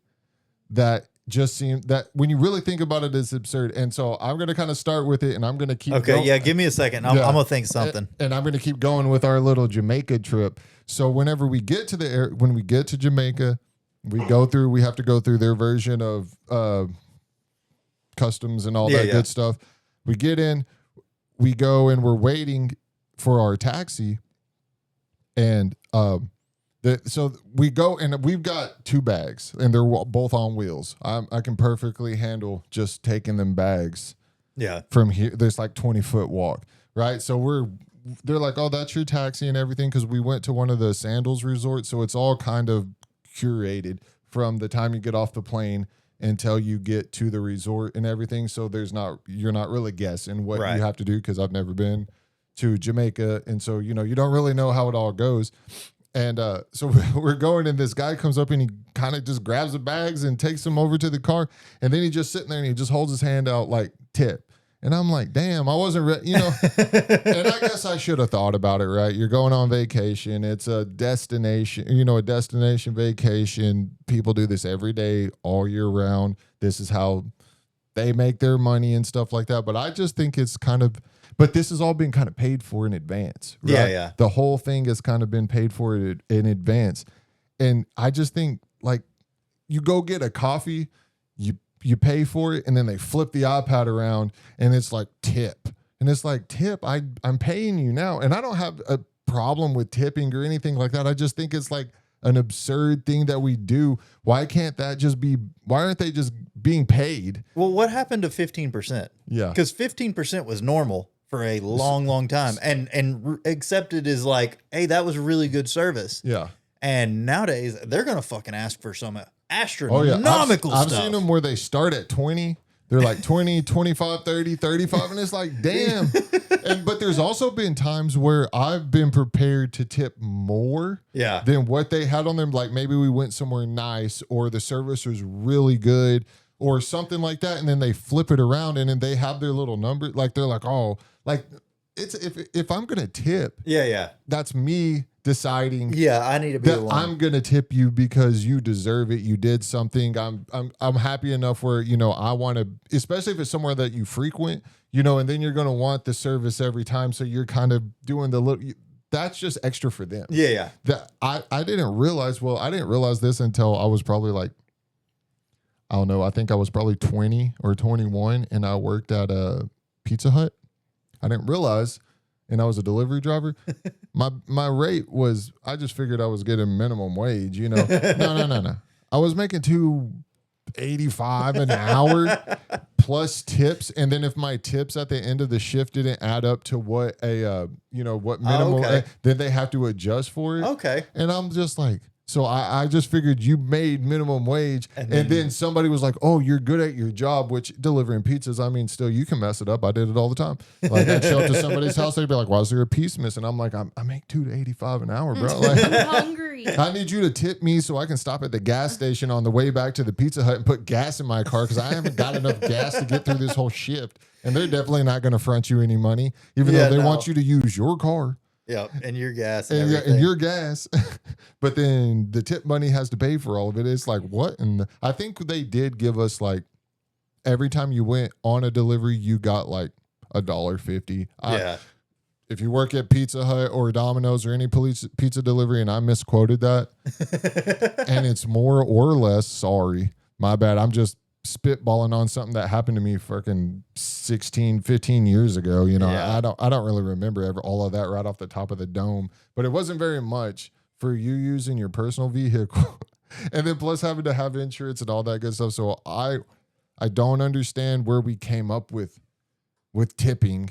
that just seems that when you really think about it is absurd. And so I'm going to kind of start with it and I'm going to keep Okay, going. yeah, give me a second. I'm going to think something. And I'm going to keep going with our little Jamaica trip. So whenever we get to when we get to Jamaica, we have to go through their version of customs and all that good stuff. We get in, we go, and we're waiting for our taxi. And so we go, and we've got 2 bags, and they're both on wheels. I can perfectly handle just taking them bags. Yeah. From here, there's like 20-foot walk, right? So they're like, oh, that's your taxi and everything, because we went to one of the Sandals resorts, so it's all kind of curated from the time you get off the plane until you get to the resort and everything. So you're not really guessing what you have to do, because I've never been to Jamaica. And so, you don't really know how it all goes. And so we're going, and this guy comes up and he kind of just grabs the bags and takes them over to the car. And then he's just sitting there and he just holds his hand out like tip. And I'm like, damn, I wasn't ready, And I guess I should have thought about it, right? You're going on vacation. It's a destination, a destination vacation. People do this every day, all year round. This is how they make their money and stuff like that. But I just think it's but this has all been kind of paid for in advance, right? Yeah. The whole thing has kind of been paid for in advance. And I just think, like, you go get a coffee, you pay for it, and then they flip the iPad around, and it's like tip. And it's like, tip, I'm paying you now. And I don't have a problem with tipping or anything like that. I just think it's like an absurd thing that we do. Why aren't they just being paid? Well, what happened to 15%? Yeah. Because 15% was normal for a long, long time and accepted as like, hey, that was really good service. Yeah. And nowadays, they're going to fucking ask for some astronomical stuff. I've seen them where they start at 20. They're like 20, 25, 30, 35. And it's like, damn. But there's also been times where I've been prepared to tip more than what they had on them. Like maybe we went somewhere nice, or the service was really good, or something like that. And then they flip it around, and then they have their little number. Like they're like, oh, like it's if I'm going to tip. Yeah. That's me deciding. Yeah, I need to be the one. I'm gonna tip you because you deserve it. You did something. I'm happy enough where I want to, especially if it's somewhere that you frequent, and then you're gonna want the service every time. So you're kind of doing the little. That's just extra for them. Yeah. That I didn't realize. Well, I didn't realize this until I was probably like, I don't know. I think I was probably 20 or 21, and I worked at a Pizza Hut. I didn't realize. And I was a delivery driver. My rate was, I just figured I was getting minimum wage, No. I was making $2.85 an hour plus tips. And then if my tips at the end of the shift didn't add up to what what minimum, then they have to adjust for it. Okay. And I'm just like, so I just figured you made minimum wage, and then somebody was like, oh, you're good at your job, which delivering pizzas, I mean, still, you can mess it up. I did it all the time. Like, I'd show up to somebody's house, they'd be like, why is there a piece missing? I'm like, I make $2.85 an hour, bro. Like, I'm hungry. I need you to tip me so I can stop at the gas station on the way back to the Pizza Hut and put gas in my car, because I haven't got enough gas to get through this whole shift. And they're definitely not going to front you any money, even though they want you to use your car. Yeah, and your gas and your gas. But then the tip money has to pay for all of it. It's like, what? And I think they did give us, like, every time you went on a delivery, you got like $1.50. Yeah. if you work at Pizza Hut or Domino's or any pizza delivery, and I misquoted that, and it's more or less, sorry, my bad. I'm just spitballing on something that happened to me fucking 16, 15 years ago. You know, Yeah. I don't really remember all of that right off the top of the dome, but it wasn't very much for you using your personal vehicle, and then plus having to have insurance and all that good stuff. So I don't understand where we came up with tipping.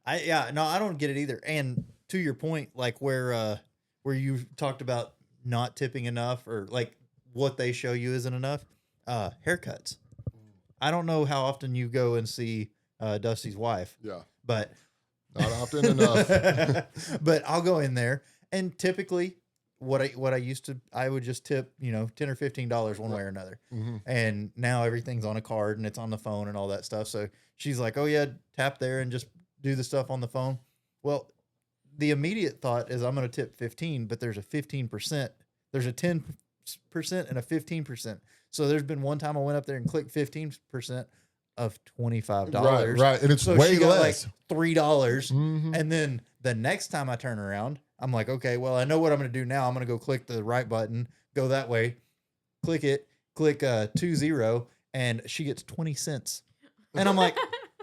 I don't get it either. And to your point, like where you talked about not tipping enough, or like what they show you isn't enough, haircuts. I don't know how often you go and see Dusty's wife. Yeah. But not often enough. But I'll go in there, and typically I would just tip, $10 or $15 one way or another. Mm-hmm. And now everything's on a card and it's on the phone and all that stuff. So she's like, oh yeah, tap there and just do the stuff on the phone. Well, the immediate thought is I'm going to tip 15, but there's a 15%. There's a 10% and a 15%. So there's been one time I went up there and clicked 15% of $25. Right. And it's so way she got less. like $3. Mm-hmm. And then the next time I turn around, I'm like, okay, well, I know what I'm going to do now. I'm going to go click the right button, go that way, click it, click 20, and she gets 20 cents. And I'm like,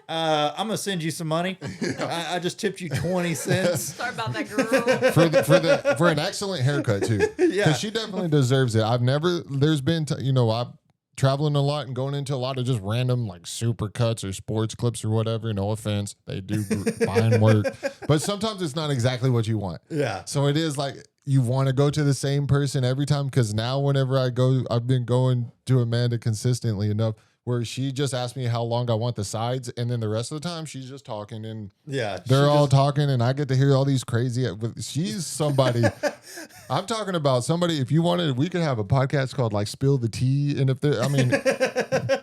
I'm going to send you some money. I just tipped you 20 cents. Sorry about that, girl. For an excellent haircut, too. Yeah. Because she definitely deserves it. There's been, I'm traveling a lot and going into a lot of just random like super cuts or sports clips or whatever. No offense. They do fine work. But sometimes it's not exactly what you want. Yeah. So it is like you want to go to the same person every time, because now whenever I go, I've been going to Amanda consistently enough where she just asks me how long I want the sides, and then the rest of the time she's just talking, and they're all talking, and I get to hear all these crazy. She's somebody. I'm talking about somebody. If you wanted, we could have a podcast called like "Spill the Tea," and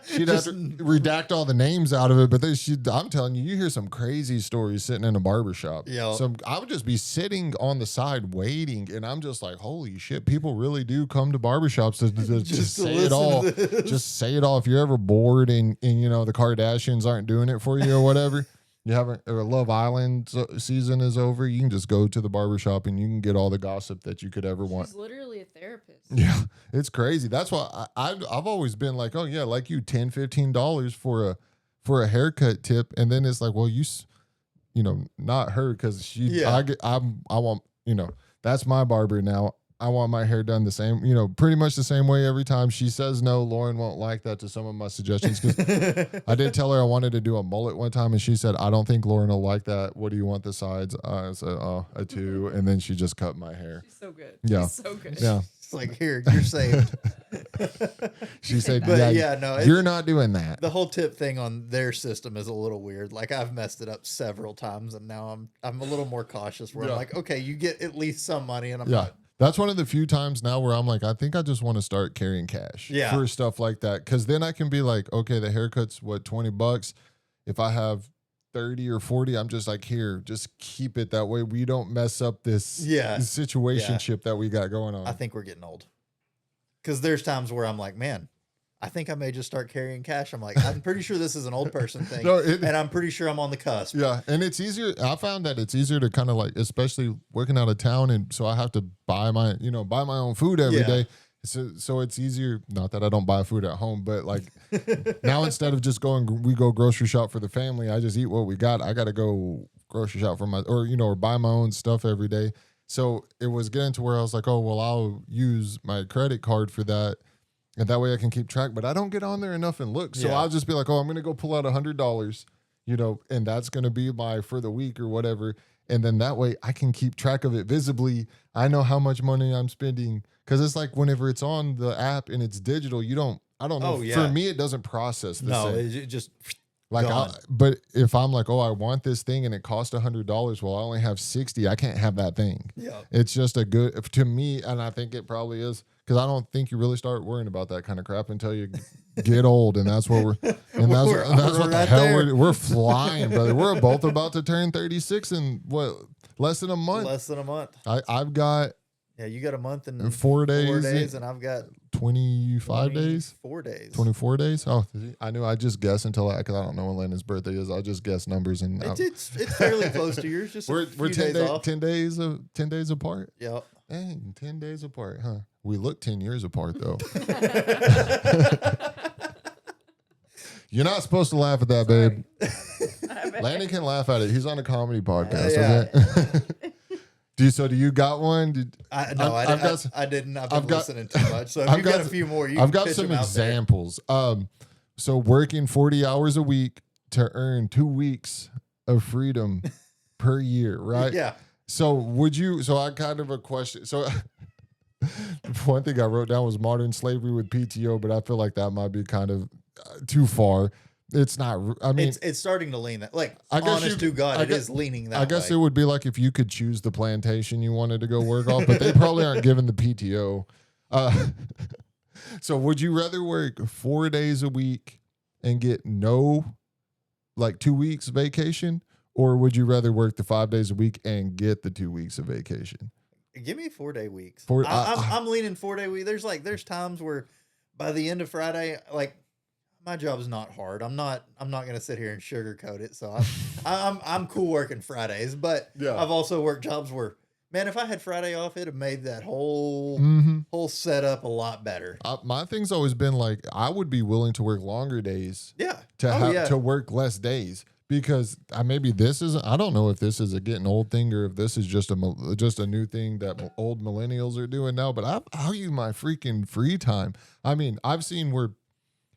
she'd have to redact all the names out of it. But I'm telling you, you hear some crazy stories sitting in a barbershop. Yeah. So I would just be sitting on the side waiting, and I'm just like, holy shit, people really do come to barbershops to just say it all. Just say it all. If you're ever bored and the Kardashians aren't doing it for you or whatever, you haven't, or Love Island season is over, you can just go to the barbershop and you can get all the gossip that you could ever want. She's literally a therapist. Yeah, it's crazy. That's why I've always been like, oh yeah, like you $10, $15 for a haircut tip, and then it's like, well, not her, because I want, that's my barber now. I want my hair done the same, pretty much the same way every time. She says no. Lauren won't like that to some of my suggestions, because I did tell her I wanted to do a mullet one time, and she said, I don't think Lauren will like that. What do you want the sides? I said, a 2, and then she just cut my hair. She's so good. Yeah. She's so good. Yeah. It's like, here, you're saved. She said, But you're not doing that. The whole tip thing on their system is a little weird. Like, I've messed it up several times, and now I'm a little more cautious where I'm like, okay, you get at least some money, and I'm not. That's one of the few times now where I'm like, I think I just want to start carrying cash for stuff like that. Because then I can be like, okay, the haircut's $20. If I have 30 or 40, I'm just like, here, just keep it that way. We don't mess up this situationship that we got going on. I think we're getting old. Because there's times where I'm like, man, I think I may just start carrying cash. I'm like, I'm pretty sure this is an old person thing. And I'm pretty sure I'm on the cusp. Yeah. And it's easier. I found that it's easier to kind of like, especially working out of town. And so I have to buy my own food every day. So it's easier. Not that I don't buy food at home, but like now instead of just we go grocery shop for the family, I just eat what we got. I got to go grocery shop for or buy my own stuff every day. So it was getting to where I was like, oh, well, I'll use my credit card for that. And that way I can keep track, but I don't get on there enough and look. So I'll just be like, oh, I'm going to go pull out $100, and that's going to be for the week or whatever. And then that way I can keep track of it visibly. I know how much money I'm spending, because it's like whenever it's on the app and it's digital, I don't know. Oh, yeah. For me, it doesn't process the same. It just like, but if I'm like, oh, I want this thing and it costs $100, well, I only have 60. I can't have that thing. Yeah. It's just to me, and I think it probably is, because I don't think you really start worrying about that kind of crap until you get old, and that's what what the hell we're flying, brother. We're both about to turn 36 in less than a month. Less than a month. I've got you got a month and 4 days. 4 days, and I've got 25 days? 4 days. 24 days? Oh, I knew I just guessed until because I don't know when Landon's birthday is. I'll just guess numbers and It's fairly close to yours. Just we're 10 days off. 10 days apart. Yep. Dang, 10 days apart, huh? We look 10 years apart though. You're not supposed to laugh at that, babe. Landon can laugh at it. He's on a comedy podcast. Okay? Do you got one? I didn't. I've been listening too much. So if you've got a few more, I've got some examples. So working 40 hours a week to earn 2 weeks of freedom per year, right? Yeah. So I kind of a question. So one thing I wrote down was modern slavery with PTO, but I feel like that might be kind of too far. It's not. I mean, it's starting to lean that. Like, honest to God, it is leaning that way. I guess it would be like if you could choose the plantation you wanted to go work off, but they probably aren't given the PTO. So would you rather work 4 days a week and get no, like 2 weeks vacation, or would you rather work the 5 days a week and get the 2 weeks of vacation? Give me 4 day weeks. I'm leaning 4 day week. There's times where by the end of Friday, like, my job is not hard. I'm not going to sit here and sugarcoat it. So I'm cool working Fridays, but I've also worked jobs where, man, if I had Friday off, it'd have made that whole setup a lot better. My thing's always been like, I would be willing to work longer days. Yeah. To work less days, because maybe this is, I don't know if this is a getting old thing or if this is just a new thing that old millennials are doing now, but I value my freaking free time. I mean, I've seen where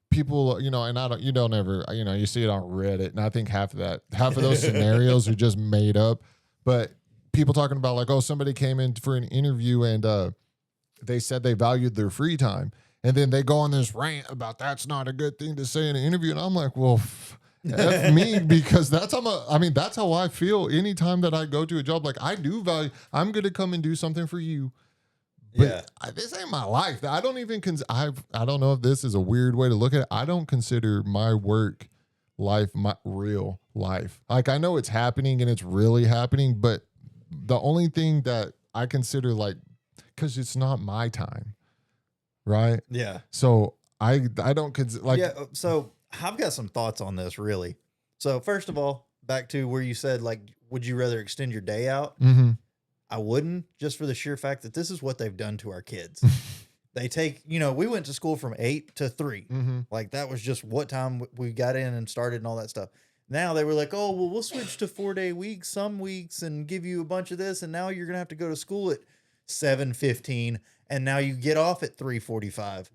people, and you don't ever, you see it on Reddit, and I think half of those scenarios are just made up. But people talking about like, oh, somebody came in for an interview and they said they valued their free time, and then they go on this rant about that's not a good thing to say in an interview, and I'm like, well, F me, because that's how I feel anytime that I go to a job. Like, I do value. I'm going to come and do something for you. But this ain't my life. I don't even I don't know if this is a weird way to look at it. I don't consider my work life my real life. Like, I know it's happening and it's really happening, but the only thing that I consider, like, because it's not my time, right? Yeah. So I don't consider, like. Yeah. So I've got some thoughts on this, really. So first of all, back to where you said, like, would you rather extend your day out? Mm-hmm. I wouldn't, just for the sheer fact that this is what they've done to our kids. They take, we went to school from 8 to 3. Mm-hmm. Like, that was just what time we got in and started and all that stuff. Now they were like, oh, well, we'll switch to 4 day weeks some weeks and give you a bunch of this. And now you're going to have to go to school at 7:15. And now you get off at 3:45.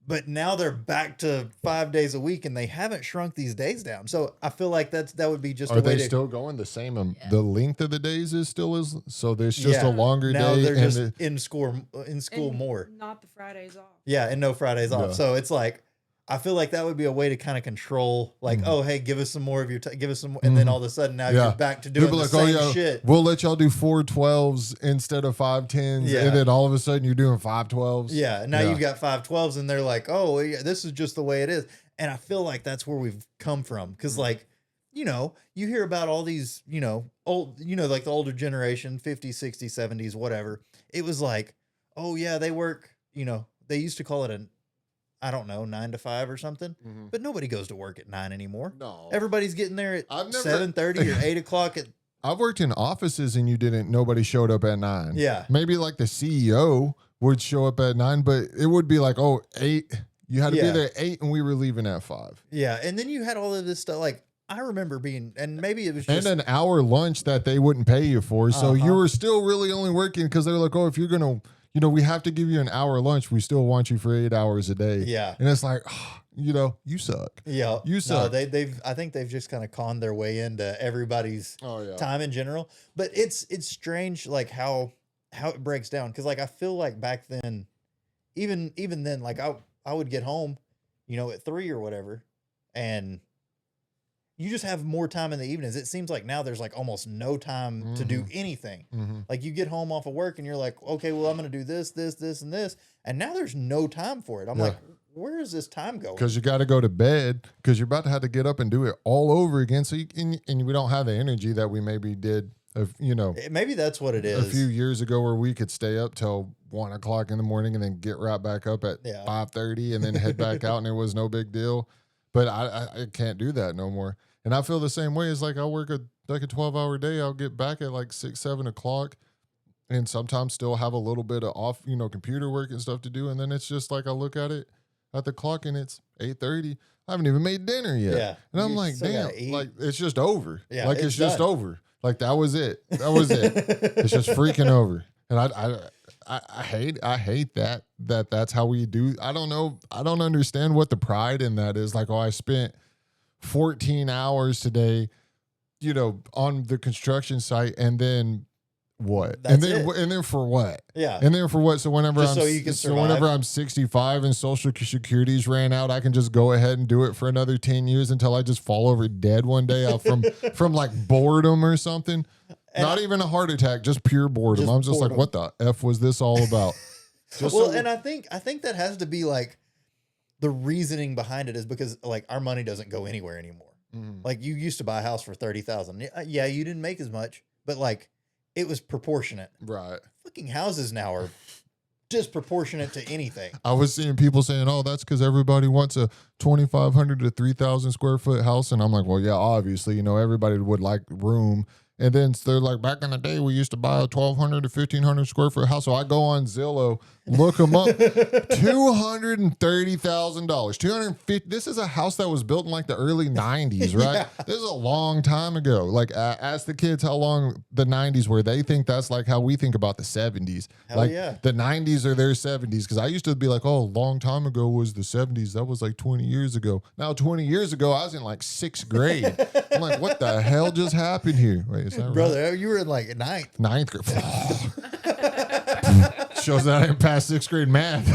But now they're back to 5 days a week, and they haven't shrunk these days down. So I feel like that would be just. Are they still going the same? The length of the days is still so there's just a longer now day. They're just in school more. Not the Fridays off. Yeah, and no Fridays off. Yeah. So it's like, I feel like that would be a way to kind of control, like, oh, hey, give us some more of your give us some more. And then all of a sudden now you're back to doing the same shit. We'll let y'all do 4/12s instead of 5/10s. Yeah. And then all of a sudden you're doing 5/12s. Yeah. And now you've got 5/12s, and they're like, oh, yeah, this is just the way it is. And I feel like that's where we've come from. Because, like, you hear about all these, old, like the older generation, 50s, 60s, 70s, whatever. It was like, oh, yeah, they work, they used to call it 9 to 5 or something, but nobody goes to work at 9 anymore. No, everybody's getting there at 7:30 or 8 o'clock. I've worked in offices and nobody showed up at 9. Yeah. Maybe like the CEO would show up at 9, but it would be like, 8. You had to be there at 8 and we were leaving at 5. Yeah. And then you had all of this stuff. Like, I remember and maybe it was just. And an hour lunch that they wouldn't pay you for. So you were still really only working because they're like, if you're going to, we have to give you an hour lunch. We still want you for 8 hours a day. Yeah. And it's like, you suck. Yeah. You suck. No, I think they've just kind of conned their way into everybody's time in general. But it's strange, like, how it breaks down. Cause, like, I feel like back then, even then, like, I would get home, at 3 or whatever, and you just have more time in the evenings. It seems like now there's like almost no time to do anything. Like, you get home off of work and you're like, okay, well, I'm going to do this, this, this, and this. And now there's no time for it. I'm like, where is this time going? Because you got to go to bed because you're about to have to get up and do it all over again. So and we don't have the energy that we maybe did, maybe that's what it is. A few years ago where we could stay up till 1 o'clock in the morning and then get right back up at 5:30 and then head back out, and it was no big deal. But I can't do that no more. And I feel the same way. It's like I'll work a 12-hour day. I'll get back at like 6, 7 o'clock, and sometimes still have a little bit of off, computer work and stuff to do. And then it's just like I look at the clock and it's 8:30. I haven't even made dinner yet. Yeah. And I'm like, damn, like it's just over. Yeah, like it's just over. Like that was it. That was it. It's just freaking over. And I hate that's how we do. I don't know. I don't understand what the pride in that is. Like, I spent 14 hours today, on the construction site, and then what? And then for what? Yeah. And then for what? So whenever whenever I'm 65 and Social Security's ran out, I can just go ahead and do it for another 10 years until I just fall over dead one day from like boredom or something. And not even a heart attack, just pure boredom. I'm just boredom. Like, what the F was this all about? And I think that has to be like the reasoning behind it is because like our money doesn't go anywhere anymore. Mm-hmm. Like you used to buy a house for $30,000. Yeah, you didn't make as much, but like it was proportionate. Right. Fucking houses now are disproportionate to anything. I was seeing people saying, "Oh, that's because everybody wants a 2,500 to 3,000 square foot house," and I'm like, "Well, yeah, obviously, everybody would like room." And then they're like, back in the day, we used to buy a 1,200 to 1,500 square foot house. So I go on Zillow, look them up, $230,000, 250. This is a house that was built in like the early 90s, right? Yeah. This is a long time ago. Like, ask the kids how long the 90s were. They think that's like how we think about the 70s. Hell like yeah. The 90s are their 70s. Because I used to be like, oh, a long time ago was the 70s. That was like 20 years ago. Now, 20 years ago, I was in like 6th grade. I'm like, what the hell just happened here? Wait, is that brother, right? You were in like ninth grade. Shows that I didn't pass 6th grade math.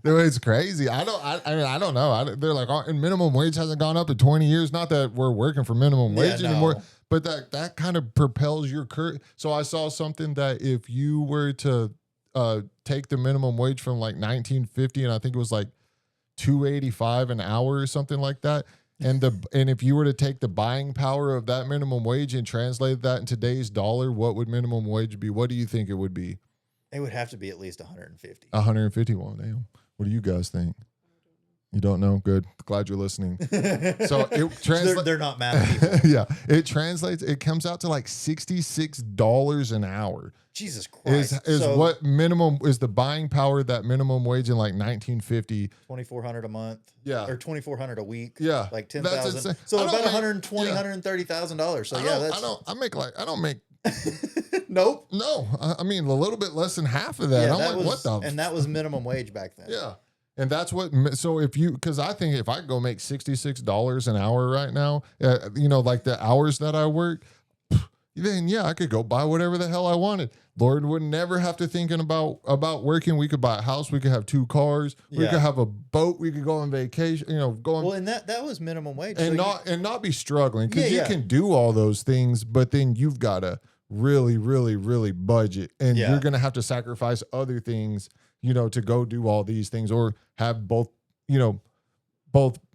It's crazy. I don't know. They're like, oh, and minimum wage hasn't gone up in 20 years. Not that we're working for minimum wage anymore, but that kind of propels your career. So I saw something that if you were to take the minimum wage from like 1950, and I think it was like $2.85 an hour or something like that. And if you were to take the buying power of that minimum wage and translate that in today's dollar, what would minimum wage be? What do you think it would be? It would have to be at least 150. 150. Well, damn. What do you guys think? You don't know? Good. Glad you're listening. So it translates. They're not math people. Yeah. It translates. It comes out to like $66 an hour. Jesus Christ. Is so, what minimum is the buying power of that minimum wage in like 1950? $2,400 a month. Yeah. Or $2,400 a week. Yeah. Like $10,000. So about $120,000-$130,000. So yeah, that's. I don't make. Nope. No. I mean, a little bit less than half of that. Yeah, I'm like, what the? And that was minimum wage back then. Yeah. And that's what, so because I think if I go make $66 an hour right now, like the hours that I work, then yeah, I could go buy whatever the hell I wanted. Lord would never have to thinking about working. We could buy a house. We could have 2 cars. We could have a boat. We could go on vacation, Well, and that was minimum wage. And not be struggling because you can do all those things, but then you've got to really, really, really budget. And you're going to have to sacrifice other things, to go do all these things or have both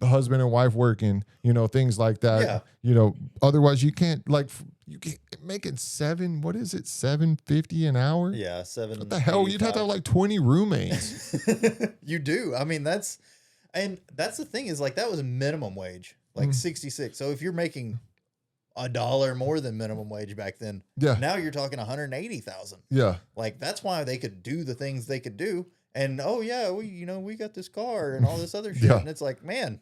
husband and wife working, things like that. Yeah. Otherwise you can't making $750 an hour? Yeah, $7. What the hell? You'd have to have like 20 roommates. You do. I mean, that's the thing is like that was a minimum wage, like 66. So if you're making $1 more than minimum wage back then, now you're talking 180,000. Yeah. Like that's why they could do the things they could do. And we got this car and all this other shit. And it's like, man,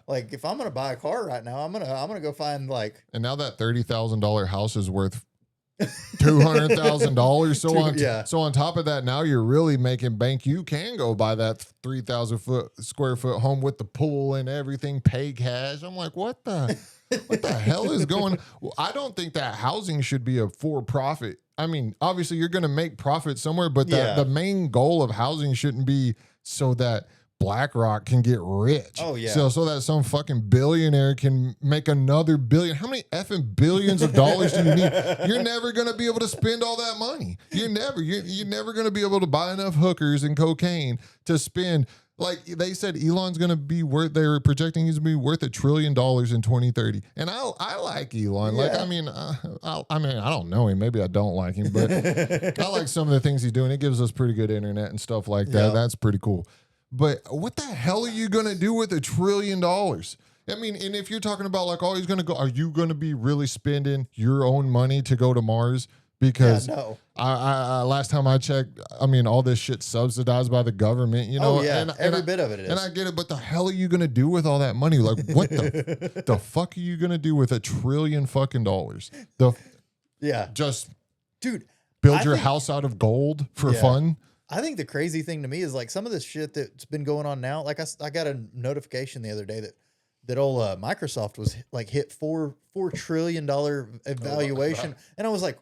like if I'm gonna buy a car right now, I'm gonna go find like. And now that $30,000 house is worth $200,000. So on top of that, now you're really making bank. You can go buy that 3,000 square foot home with the pool and everything, pay cash. I'm like, what the hell is going? Well, I don't think that housing should be a for-profit. I mean, obviously you're going to make profit somewhere, but the main goal of housing shouldn't be so that BlackRock can get rich. Oh, yeah. So that some fucking billionaire can make another billion. How many effing billions of dollars do you need? You're never going to be able to spend all that money. You're never going to be able to buy enough hookers and cocaine to spend Like they said, Elon's going to be worth. They were projecting he's going to be worth $1 trillion in 2030. And I like Elon. Yeah. Like I mean, I don't know him. Maybe I don't like him, but I like some of the things he's doing. It gives us pretty good internet and stuff like that. Yeah. That's pretty cool. But what the hell are you going to do with $1 trillion? I mean, and if you're talking about like, oh, he's going to go, are you going to be really spending your own money to go to Mars? Because no. I last time I checked, I mean, all this shit subsidized by the government, you know. Oh, yeah. And Every bit of it is. And I get it, but the hell are you going to do with all that money? Like, what the fuck are you going to do with $1 trillion fucking dollars? Just dude, build your house out of gold for fun? I think the crazy thing to me is like some of this shit that's been going on now. Like I got a notification the other day that old Microsoft was like hit $4 trillion evaluation, and I was like,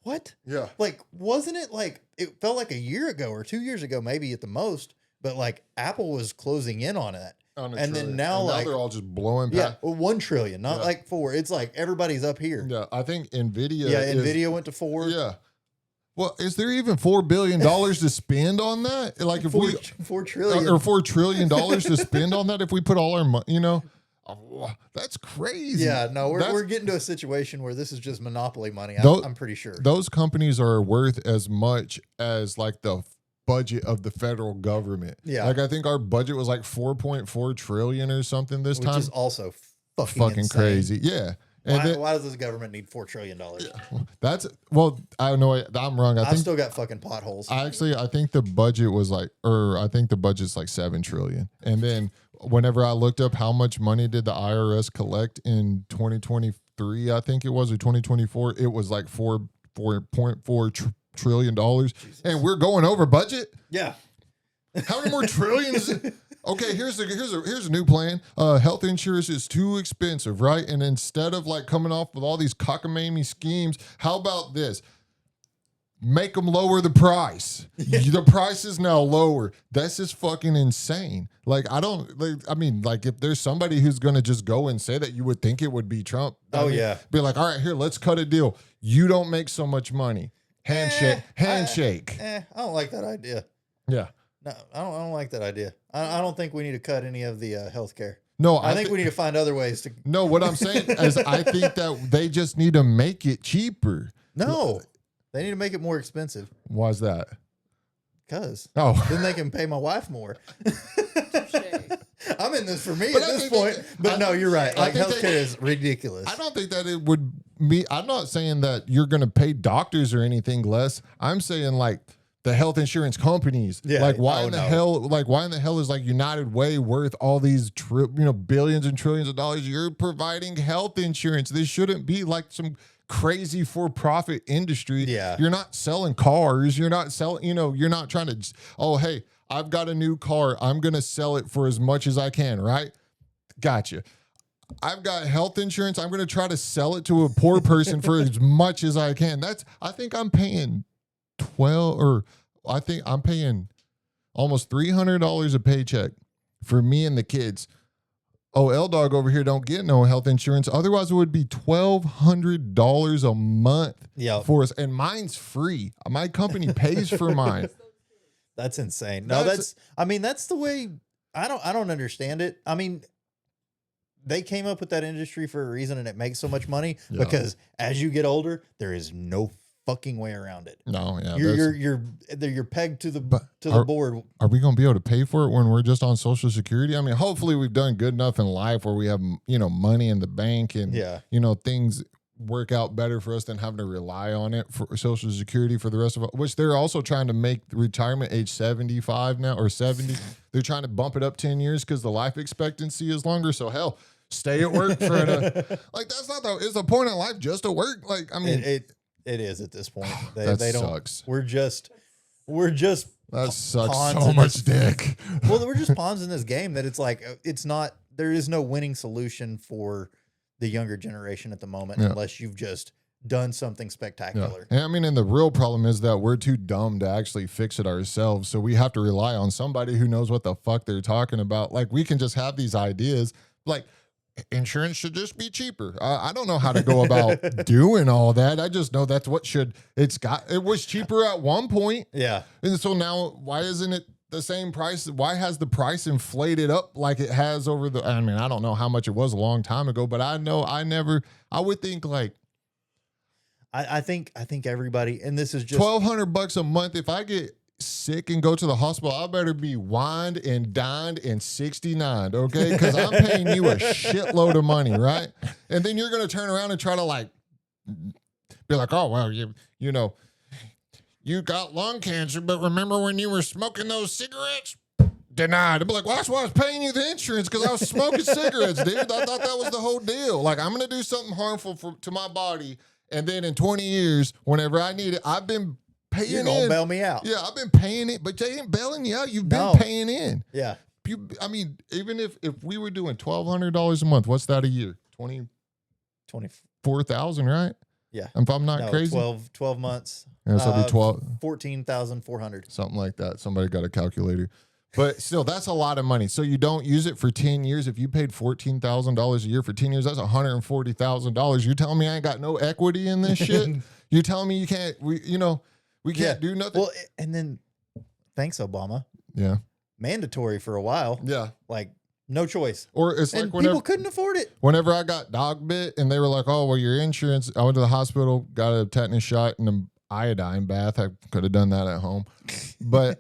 what? Yeah. Like, wasn't it like it felt like a year ago or 2 years ago, maybe at the most, but like Apple was closing in on that. And then now, like, they're all just blowing past. Yeah, 1 trillion, not like 4. It's like everybody's up here. Yeah, I think Nvidia. Yeah, Nvidia went to 4. Yeah. Well, is there even $4 billion to spend on that? Like if 4 trillion or $4 trillion to spend on that if we put all our money, you know, that's crazy. Yeah, no, we're getting to a situation where this is just monopoly money. I'm pretty sure those companies are worth as much as like the budget of the federal government. Yeah, like I think our budget was like 4.4 trillion or something this time, which is also fucking insane. Crazy. Yeah. And why does this government need $4 trillion? Yeah, I know I'm wrong. I think still got fucking potholes. I think the budget was like, I think the budget's like 7 trillion. And then whenever I looked up how much money did the IRS collect in 2023, I think it was, or 2024, it was like $4.4 trillion. And we're going over budget. Yeah. How many more trillions? Okay, here's a new plan. Health insurance is too expensive, right? And instead of like coming off with all these cockamamie schemes, how about this? Make them lower the price. The price is now lower. That's just fucking insane. Like if there's somebody who's gonna just go and say that, you would think it would be Trump. Be like, all right, here, let's cut a deal. You don't make so much money. Handshake. I don't like that idea. Yeah. No, I don't like that idea. I don't think we need to cut any of the health care. No, I think we need to find other ways to. No, what I'm saying is I think that they just need to make it cheaper. No, they need to make it more expensive. Why's that? Because then they can pay my wife more. I'm in this for me at this point. But no, you're right. Like healthcare is ridiculous. I don't think that it would be. I'm not saying that you're going to pay doctors or anything less. I'm saying like the health insurance companies. Yeah. Like why in the hell? Like why in the hell is like United Way worth all these billions and trillions of dollars? You're providing health insurance. This shouldn't be like some crazy for-profit industry. Yeah. You're not selling cars. You're not selling. You're not trying to. Oh, hey, I've got a new car. I'm gonna sell it for as much as I can. Right? Gotcha. I've got health insurance. I'm gonna try to sell it to a poor person for as much as I can. I think I'm paying I'm paying almost $300 a paycheck for me and the kids. Oh, L-Dog over here don't get no health insurance. Otherwise, it would be $1,200 a month for us. And mine's free. My company pays for mine. That's insane. No, that's the way. I don't understand it. I mean, they came up with that industry for a reason, and it makes so much money because as you get older, there is no fucking way around it. No, yeah, you're pegged to the board. Are we going to be able to pay for it when we're just on Social Security? I mean, hopefully we've done good enough in life where we have money in the bank and things work out better for us than having to rely on it for Social Security for the rest of it. Which they're also trying to make retirement age 75 now or 70. They're trying to bump it up 10 years because the life expectancy is longer. So hell, stay at work for like that's not it's the point of life just to work. Like I mean It is at this point. They don't. Sucks. We're just. That sucks so much dick. Well, we're just pawns in this game that it's like it's not. There is no winning solution for the younger generation at the moment unless you've just done something spectacular. Yeah. I mean, and the real problem is that we're too dumb to actually fix it ourselves. So we have to rely on somebody who knows what the fuck they're talking about. Like we can just have these ideas, like. Insurance should just be cheaper. I don't know how to go about doing all that. I just know that's what it was cheaper at one point. Yeah. And so now why isn't it the same price? Why has the price inflated up like it has over the? I mean, I don't know how much it was a long time ago, but I know I would think like. I think everybody, and this is just $1,200 a month. If I get sick and go to the hospital, I better be wined and dined and 69, okay? Because I'm paying you a shitload of money, right? And then you're gonna turn around and try to like be like, oh well, you know, you got lung cancer, but remember when you were smoking those cigarettes? Denied. I'd be like, well, that's why I was paying you the insurance, because I was smoking cigarettes, dude. I thought that was the whole deal. Like, I'm gonna do something harmful to my body. And then in 20 years, whenever I need it, I've been paying you're gonna bail me out. Yeah, I've been paying it, but they ain't bailing you out. You've been paying in. Yeah. I mean, even if we were doing $1,200 a month, what's that a year? 24,000, right? Yeah. If I'm not crazy. 12 months. Yeah, so it'll be 12. 14,400. Something like that. Somebody got a calculator. But still, that's a lot of money. So you don't use it for 10 years. If you paid $14,000 a year for 10 years, that's $140,000. You're telling me I ain't got no equity in this shit? You're telling me we can't do nothing? Well, and then thanks, Obama. Yeah. Mandatory for a while. Yeah. Like, no choice. Or it's and like people couldn't afford it. Whenever I got dog bit and they were like, oh, well, your insurance, I went to the hospital, got a tetanus shot and an iodine bath. I could have done that at home. But,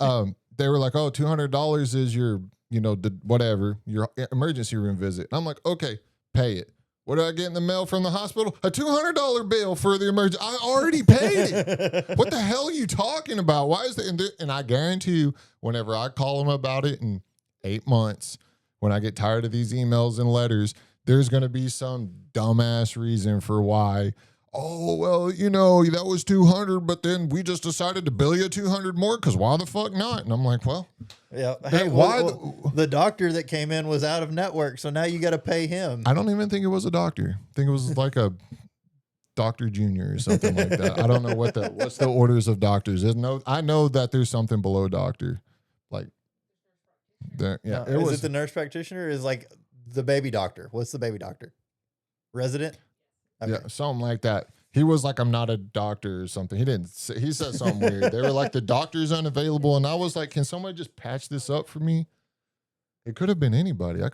they were like, oh, $200 is your, whatever, your emergency room visit. And I'm like, okay, pay it. What do I get in the mail from the hospital? A $200 bill for the emergency. I already paid it. What the hell are you talking about? Why is that? And I guarantee you, whenever I call them about it in 8 months, when I get tired of these emails and letters, there's going to be some dumbass reason for why. Oh, well, that was 200, but then we just decided to bill you 200 more because why the fuck not? And I'm like, well, yeah. Hey, the doctor that came in was out of network, so now you got to pay him. I don't even think it was a doctor. I think it was like a Dr. Junior or something like that. I don't know what's the orders of doctors. I know that there's something below doctor. Like, yeah. Is it the nurse practitioner? Is like the baby doctor? What's the baby doctor? Resident? Okay. Yeah, something like that. He was like, I'm not a doctor or something. He said something weird. They were like, the doctor's unavailable. And I was like, can somebody just patch this up for me? It could have been anybody. I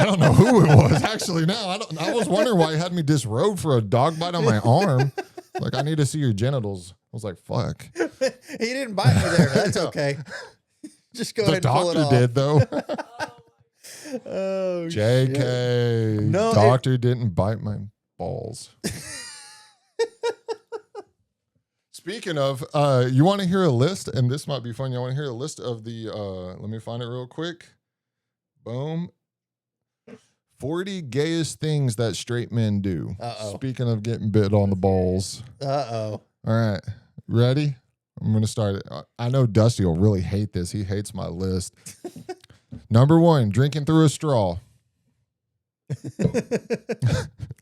don't know who it was actually now. I was wondering why he had me disrobed for a dog bite on my arm. Like, I need to see your genitals. I was like, fuck. He didn't bite me there. That's okay. Just go ahead and pull it off. The doctor did though. Oh, JK. Shit. No, doctor didn't bite my balls. Speaking of, you want to hear a list? And this might be fun. You want to hear a list of the, let me find it real quick. Boom. 40 gayest things that straight men do. Uh-oh. Speaking of getting bit on the balls. Uh-oh. All right. Ready? I'm going to start it. I know Dusty will really hate this. He hates my list. Number 1, drinking through a straw.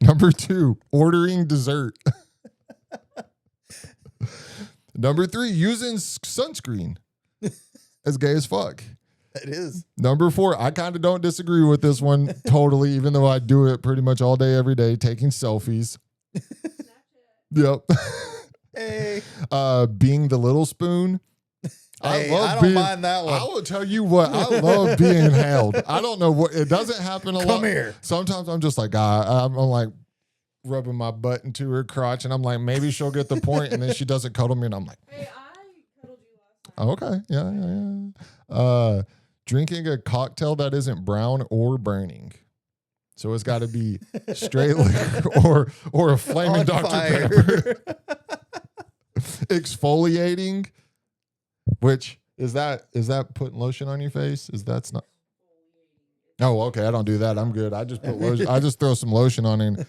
Number 2, ordering dessert. Number 3, using sunscreen. As gay as fuck. It is. Number 4, I kind of don't disagree with this one totally, even though I do it pretty much all day, every day, taking selfies. Yep. Hey. Being the little spoon. Hey, I don't mind that one. I will tell you what, I love being held. I don't know what, it doesn't happen a lot. Come here. Sometimes I'm just like, I'm like rubbing my butt into her crotch and I'm like, maybe she'll get the point, and then she doesn't cuddle me and I'm like, hey, I cuddled you last night. Okay. Yeah. Drinking a cocktail that isn't brown or burning. So it's got to be straight liquor or a flaming On Dr. fire. Pepper. Exfoliating. Which is that putting lotion on your face? That's not. Oh, okay. I don't do that. I'm good. I just put lotion. I just throw some lotion on it.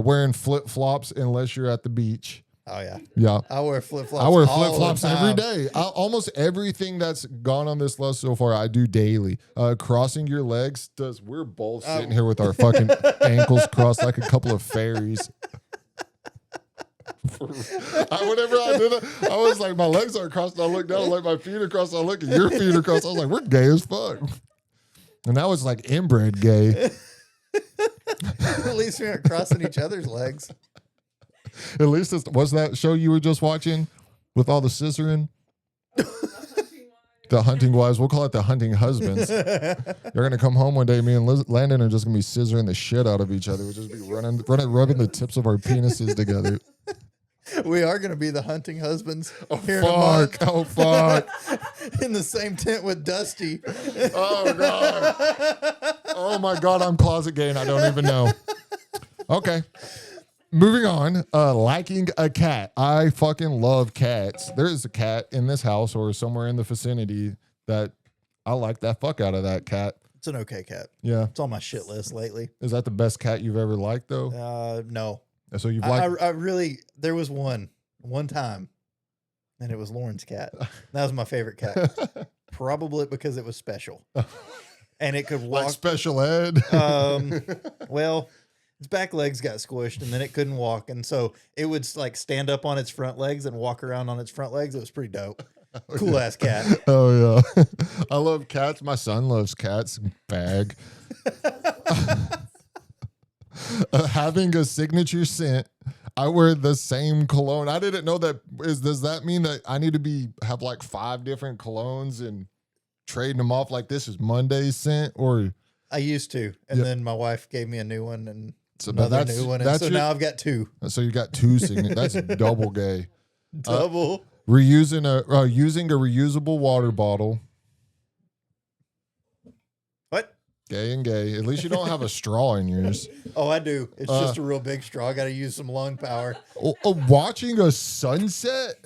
Wearing flip flops unless you're at the beach. Oh yeah. Yeah. I wear flip flops. I wear flip flops every day. Almost everything that's gone on this list so far, I do daily. Crossing your legs we're both sitting here with our fucking ankles crossed like a couple of fairies. Whenever I did it, I was like, my legs are crossed. I look down, like my feet are crossed. I look at your feet are crossed. I was like, we're gay as fuck. And that was like inbred gay. At least we aren't crossing each other's legs. At least was that show you were just watching with all the scissoring? The hunting wives. We'll call it the hunting husbands. They're gonna come home one day. Me and Landon are just gonna be scissoring the shit out of each other. We'll just be rubbing the tips of our penises together. We are gonna be the hunting husbands. Oh fuck! Oh fuck! In the same tent with Dusty. Oh god! Oh my god! I'm closet gay and I don't even know. Okay. Moving on, liking a cat. I fucking love cats. There is a cat in this house or somewhere in the vicinity that I like that fuck out of that cat. It's an okay cat. Yeah. It's on my shit list lately. Is that the best cat you've ever liked though? No. So you've liked... I really, there was one time and it was Lauren's cat. That was my favorite cat. Probably because it was special. And it could walk. Like special ed? Well... Its back legs got squished and then it couldn't walk. And so it would like stand up on its front legs and walk around on its front legs. It was pretty dope. Cool ass cat. Oh, yeah. I love cats. My son loves cats. Bag. Having a signature scent. I wear the same cologne. I didn't know that. Does that mean that I need to have like 5 different colognes and trading them off like this is Monday's scent? Or I used to. And then my wife gave me a new one and so another new one. And so now I've got 2. So you got 2 signatures. That's double gay. Double. Using a reusable water bottle. What? Gay and gay. At least you don't have a straw in yours. Oh, I do. It's just a real big straw. I got to use some lung power. Watching a sunset.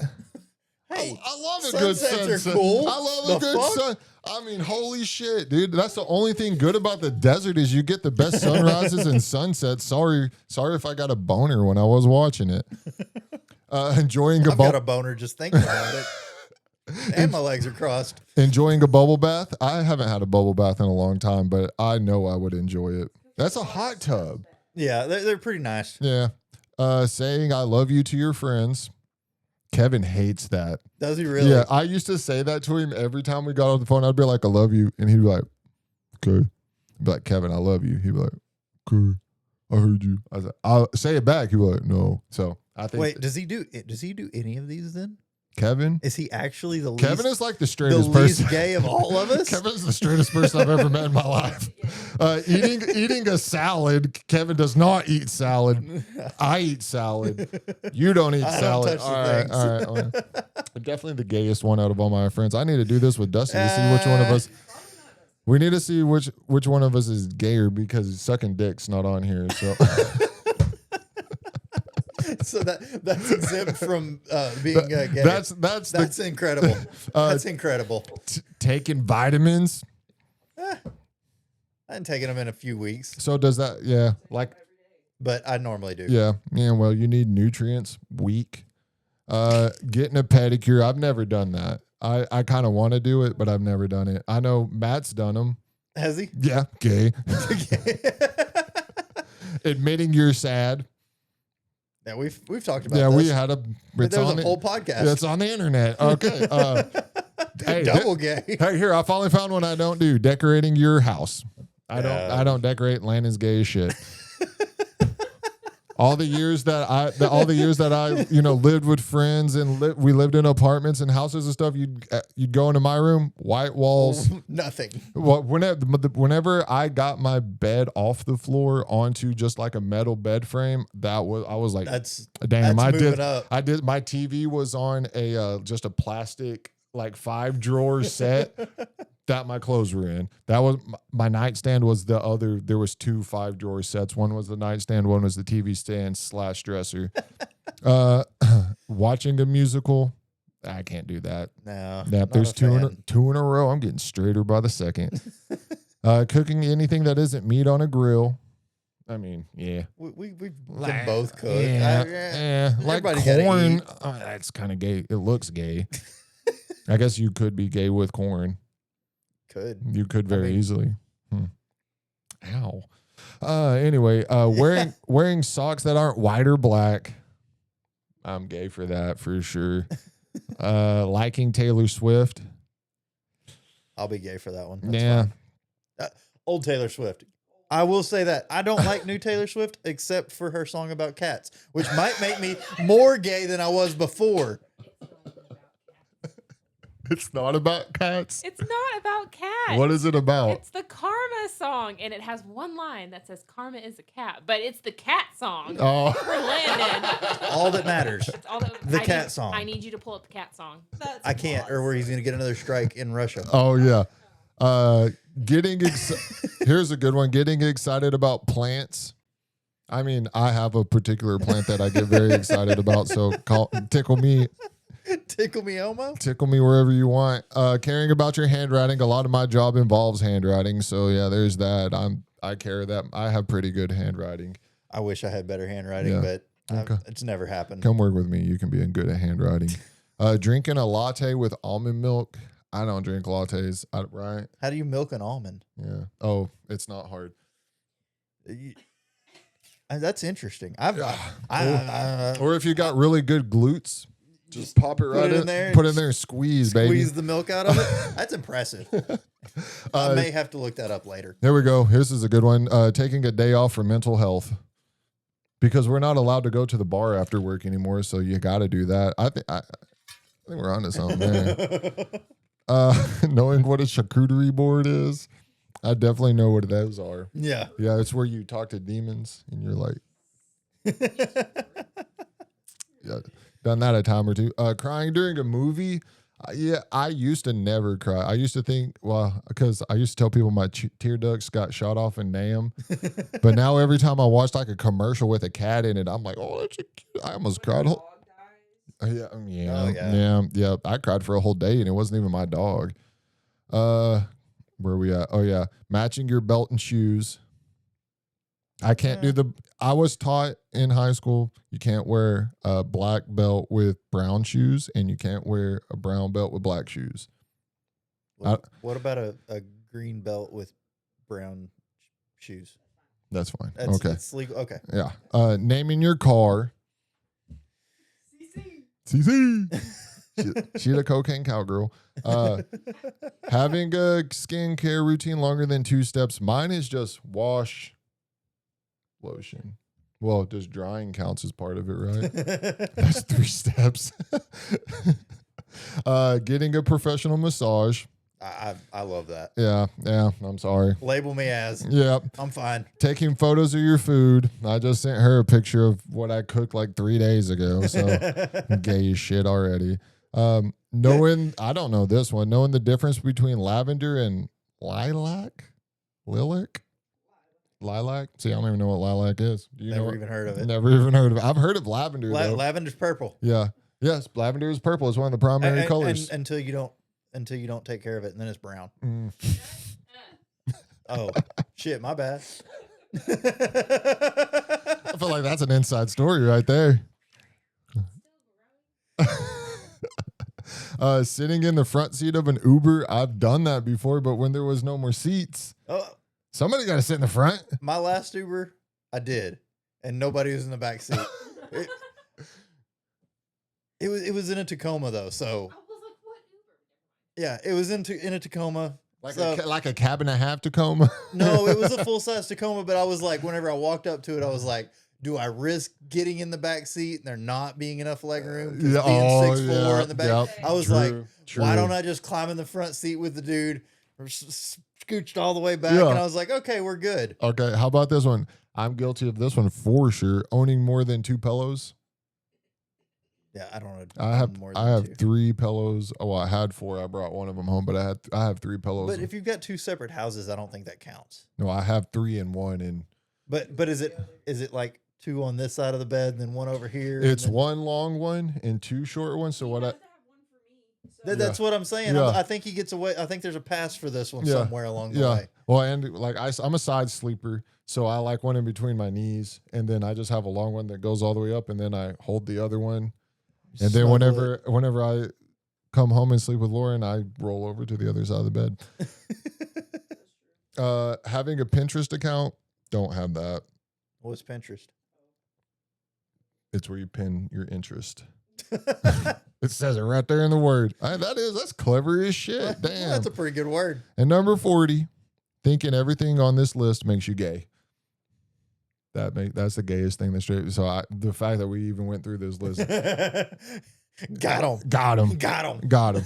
Hey, I love a good sunset. Are cool. I love a good sun. I mean, holy shit, dude. That's the only thing good about the desert is you get the best sunrises and sunsets. Sorry if I got a boner when I was watching it. Enjoying I've got a boner just thinking about it. And my legs are crossed. Enjoying a bubble bath. I haven't had a bubble bath in a long time, but I know I would enjoy it. That's a hot tub. Yeah, they're pretty nice. Yeah. Saying I love you to your friends. Kevin hates that. Does he really? Yeah, I used to say that to him every time we got on the phone. I'd be like, I love you. And he'd be like, okay. I'd be like, Kevin, I love you. He'd be like, okay, I heard you. I was like, I'll say it back. He'd be like, no. So I think. Wait, does he do any of these then? Kevin? Is he actually the least? Kevin is like the straightest person. Least gay of all of us? Kevin's the straightest person I've ever met in my life. Eating a salad. Kevin does not eat salad. I eat salad. You don't eat salad. All right. Definitely the gayest one out of all my friends. I need to do this with Dusty to see which one of us. We need to see which one of us is gayer because sucking dick's not on here. So. So that's exempt from being gay. That's incredible. That's incredible. Taking vitamins. I haven't taken them in a few weeks. So does that? Yeah, like. But I normally do. Yeah. Well, you need nutrients. Weak. Getting a pedicure. I've never done that. I kind of want to do it, but I've never done it. I know Matt's done them. Has he? Yeah. Gay. Admitting you're sad. Yeah, we've talked about. Yeah, this. we had a. There was a whole podcast. It's on the internet. Okay. Hey, double gay. Hey, here I finally found one I don't do. Decorating your house. I don't decorate. Landon's gay as shit. All the years that I lived with friends and we lived in apartments and houses and stuff. You'd go into my room, white walls, nothing. Well, whenever I got my bed off the floor onto just like a metal bed frame, I was like, that's I moving up. did. My TV was on just a plastic like 5 drawer set. That my clothes were in. That was my nightstand was the other. There was 2 5-drawer sets. One was the nightstand. One was the TV stand / dresser. Watching a musical. I can't do that. No. There's 2 in a row. I'm getting straighter by the second. Cooking anything that isn't meat on a grill. I mean, yeah. We can both cook. Yeah. Like corn. That's kind of gay. It looks gay. I guess you could be gay with corn. You could very easily. Ow. Anyway, wearing socks that aren't white or black. I'm gay for that for sure. Liking Taylor Swift. I'll be gay for that one. That's fine. Old Taylor Swift. I will say that I don't like new Taylor Swift except for her song about cats, which might make me more gay than I was before. It's not about cats. It's not about cats. What is it about? It's the Karma song, and it has one line that says "Karma is a cat," but it's the cat song for Landon. All that matters. The cat song. I need you to pull up the cat song. I can't, or he's going to get another strike in Russia. Oh yeah. Here's a good one. Getting excited about plants. I mean, I have a particular plant that I get very excited about. So tickle me. Tickle me, Elmo. Tickle me wherever you want. Caring about your handwriting. A lot of my job involves handwriting. So yeah, there's that. I care that. I have pretty good handwriting. I wish I had better handwriting, but it's never happened. Come work with me. You can be good at handwriting. Drinking a latte with almond milk. I don't drink lattes, right? How do you milk an almond? Yeah. Oh, it's not hard. That's interesting. Or if you got really good glutes, just pop it right in there. Put it in there and squeeze, baby. Squeeze the milk out of it. That's impressive. I may have to look that up later. There we go. This is a good one. Taking a day off for mental health. Because we're not allowed to go to the bar after work anymore, so you got to do that. I think we're onto something there. Knowing what a charcuterie board is, I definitely know what those are. Yeah. Yeah, it's where you talk to demons and you're like, yeah, done that a time or two. Crying during a movie. Yeah, I used to never cry. I used to think, because I used to tell people my tear ducts got shot off in Nam. But now every time I watch like a commercial with a cat in it, I'm like, oh, that's cute. I almost cried. Yeah. I cried for a whole day, and it wasn't even my dog. Where are we at? Oh yeah, matching your belt and shoes. I can't do I was taught in high school you can't wear a black belt with brown shoes, and you can't wear a brown belt with black shoes. What about a green belt with brown shoes? That's fine. Okay. That's legal. Okay. Yeah. Naming your car. CC. She the cocaine cowgirl. Having a skincare routine longer than 2 steps. Mine is just wash, lotion. Well, just drying counts as part of it, right? That's 3 steps. Getting a professional massage. I love that. Yeah. I'm sorry. Label me as. Yep. I'm fine. Taking photos of your food. I just sent her a picture of what I cooked like 3 days ago. So gay as shit already. Knowing, I don't know this one. Knowing the difference between lavender and lilac. Lilac? See, I don't even know what lilac is. Do you Never even heard of it. Never even heard of it. I've heard of lavender. Lavender's purple. Yeah. Yes, lavender is purple. It's one of the primary colors. Until you don't take care of it, and then it's brown. Oh, shit, my bad. I feel like that's an inside story right there. Sitting in the front seat of an Uber. I've done that before, but when there was no more seats. Somebody got to sit in the front. My last Uber, I did, and nobody was in the back seat. It was in a Tacoma though, so yeah, it was in a Tacoma. Like a cab and a half Tacoma. No, it was a full size Tacoma, but I was like, whenever I walked up to it, I was like, do I risk getting in the back seat and there not being enough leg room? Being 6'4" in the back, I was like, why don't I just climb in the front seat with the dude? Or scooched all the way back, and I was like, okay, we're good. Okay, how about this one? I'm guilty of this one for sure. Owning more than 2 pillows. Yeah, I don't know. I have 3 pillows. Oh, I had 4. I brought one of them home, but I have 3 pillows. But if you've got 2 separate houses, I don't think that counts. No, I have 3 in one. And but is it like 2 on this side of the bed and then 1 over here? It's 1 long one and 2 short ones. So that's what I'm saying. Yeah. I think he gets away. I think there's a pass for this one somewhere along the way. Well, and like I'm a side sleeper, so I like one in between my knees, and then I just have a long one that goes all the way up, and then I hold the other one. And then whenever I come home and sleep with Lauren, I roll over to the other side of the bed. Having a Pinterest account, don't have that. What's Pinterest? It's where you pin your interest. It says it right there in the word. That's clever as shit. Damn. That's a pretty good word. And number 40, thinking everything on this list makes you gay. That's the gayest thing. So the fact that we even went through this list. Got him. Got him. Got him. Got him.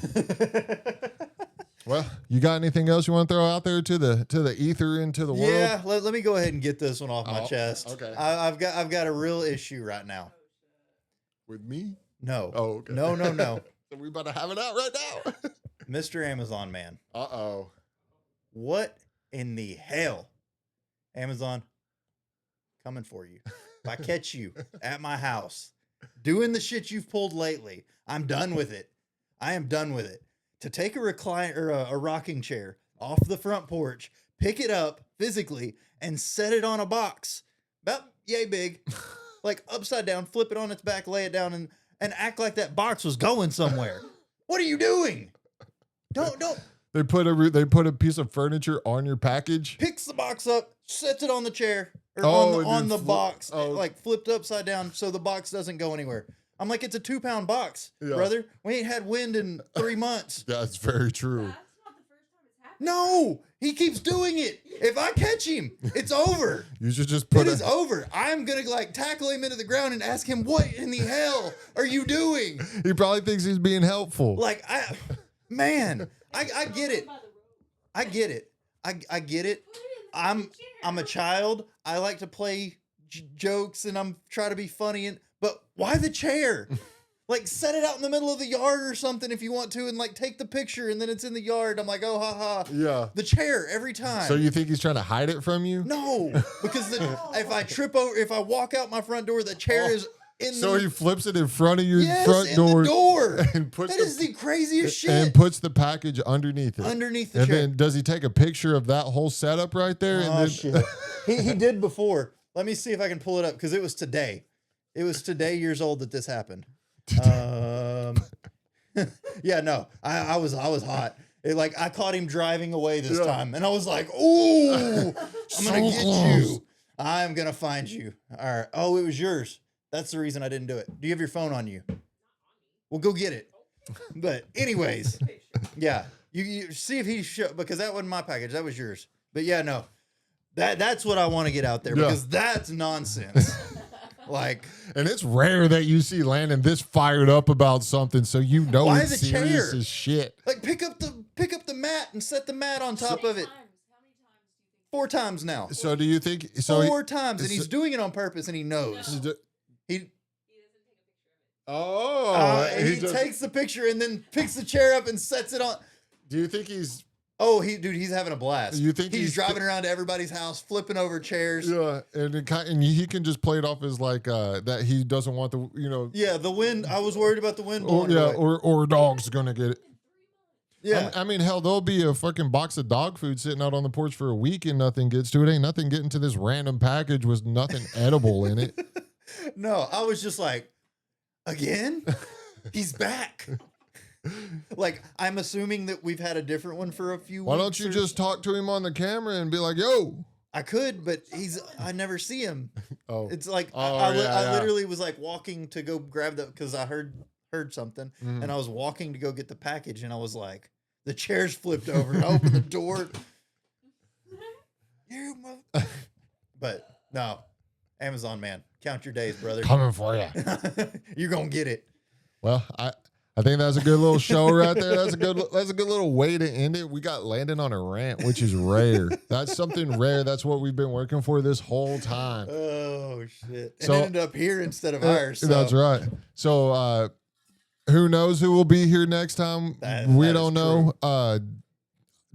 Well, you got anything else you want to throw out there to the ether, into the world? Yeah, let me go ahead and get this one off my chest. Okay. I've got a real issue right now. With me? No. Oh, okay. No. So we about to have it out right now. Mr. Amazon Man. Uh-oh. What in the hell? Amazon, coming for you. If I catch you at my house doing the shit you've pulled lately, I'm done with it. I am done with it. To take a recliner or a rocking chair off the front porch, pick it up physically, and set it on a box about yay big, like upside down, flip it on its back, lay it down, and act like that box was going somewhere. What are you doing? Don't. They put a piece of furniture on your package. Picks the box up, sets it on the chair or on the box, like flipped upside down, so the box doesn't go anywhere. I'm like, it's a 2-pound box, brother. We ain't had wind in 3 months. That's very true. That's not the first time it's happened. No, he keeps doing it. If I catch him, it's over. You should just put it is over. I'm gonna like tackle him into the ground and ask him, what in the hell are you doing? He probably thinks he's being helpful. Like I get it. I get it. I get it. I'm a child. I like to play jokes and I'm trying to be funny, but why the chair? Like set it out in the middle of the yard or something if you want to, and like take the picture and then it's in the yard. I'm like, oh ha. Yeah. The chair every time. So you think he's trying to hide it from you? No, because if I walk out my front door, the chair is in. So he flips it in front of your front door. door. And puts that is the craziest shit. And puts the package underneath it. Underneath the and chair. then does he take a picture of that whole setup right there? Oh, shit. He did before. Let me see if I can pull it up because it was today. It was today years old that this happened. Yeah, no, I was hot. I caught him driving away this time, and I was like, "Ooh, I'm gonna get you. I'm gonna find you." All right. Oh, it was yours. That's the reason I didn't do it. Do you have your phone on you? Well, go get it. But anyways, yeah, you see if he because that wasn't my package. That was yours. But yeah, no, that's what I want to get out there because that's nonsense. And it's rare that you see Landon this fired up about something, so you know why it's the serious chair? As shit. Like pick up the mat and set the mat on top of it. How many times do you think? 4 times now. So do you think? 4 times, and he's doing it on purpose, and he knows. He He doesn't take a picture Oh, and he takes the picture and then picks the chair up and sets it on. Do you think he's? Oh, he's having a blast. You think he's driving around to everybody's house, flipping over chairs? Yeah, and he can just play it off as like that he doesn't want the Yeah, the wind. I was worried about the wind Or, blowing yeah, away. or a dog's gonna get it. Yeah, I mean, hell, there'll be a fucking box of dog food sitting out on the porch for a week and nothing gets to it. Ain't nothing getting to this random package with nothing edible in it. No, I was just like, again, he's back. Like, I'm assuming that we've had a different one for a few Why weeks. don't you just talk to him on the camera and be like, yo? I could, but I never see him. Oh, It's like, Oh, I yeah. literally was like walking to go grab that because I heard something and I was walking to go get the package and I was like, the chair's flipped over and I opened the door. But no, Amazon man, count your days, brother. coming for you. You're going to get it. Well, I think that's a good little show right there. That's a good little way to end it. We got Landon on a rant, which is rare. That's something rare. That's what we've been working for this whole time. Oh shit! So- It ended up here instead of ours. So. That's right. So who knows who will be here next time? We that don't is know.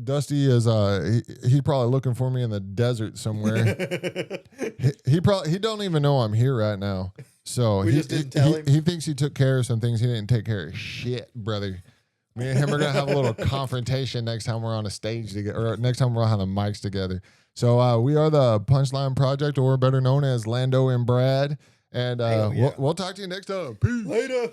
Dusty is he's probably looking for me in the desert somewhere. he don't even know I'm here right now. So We just didn't tell him. He thinks he took care of some things. He didn't take care of shit, brother. Me and him are gonna have a little confrontation next time we're on a stage together, or next time we're on the mics together. So we are the Punchline Project, or better known as Lando and Brad. And Hell yeah. we'll talk to you next time. Peace. Later.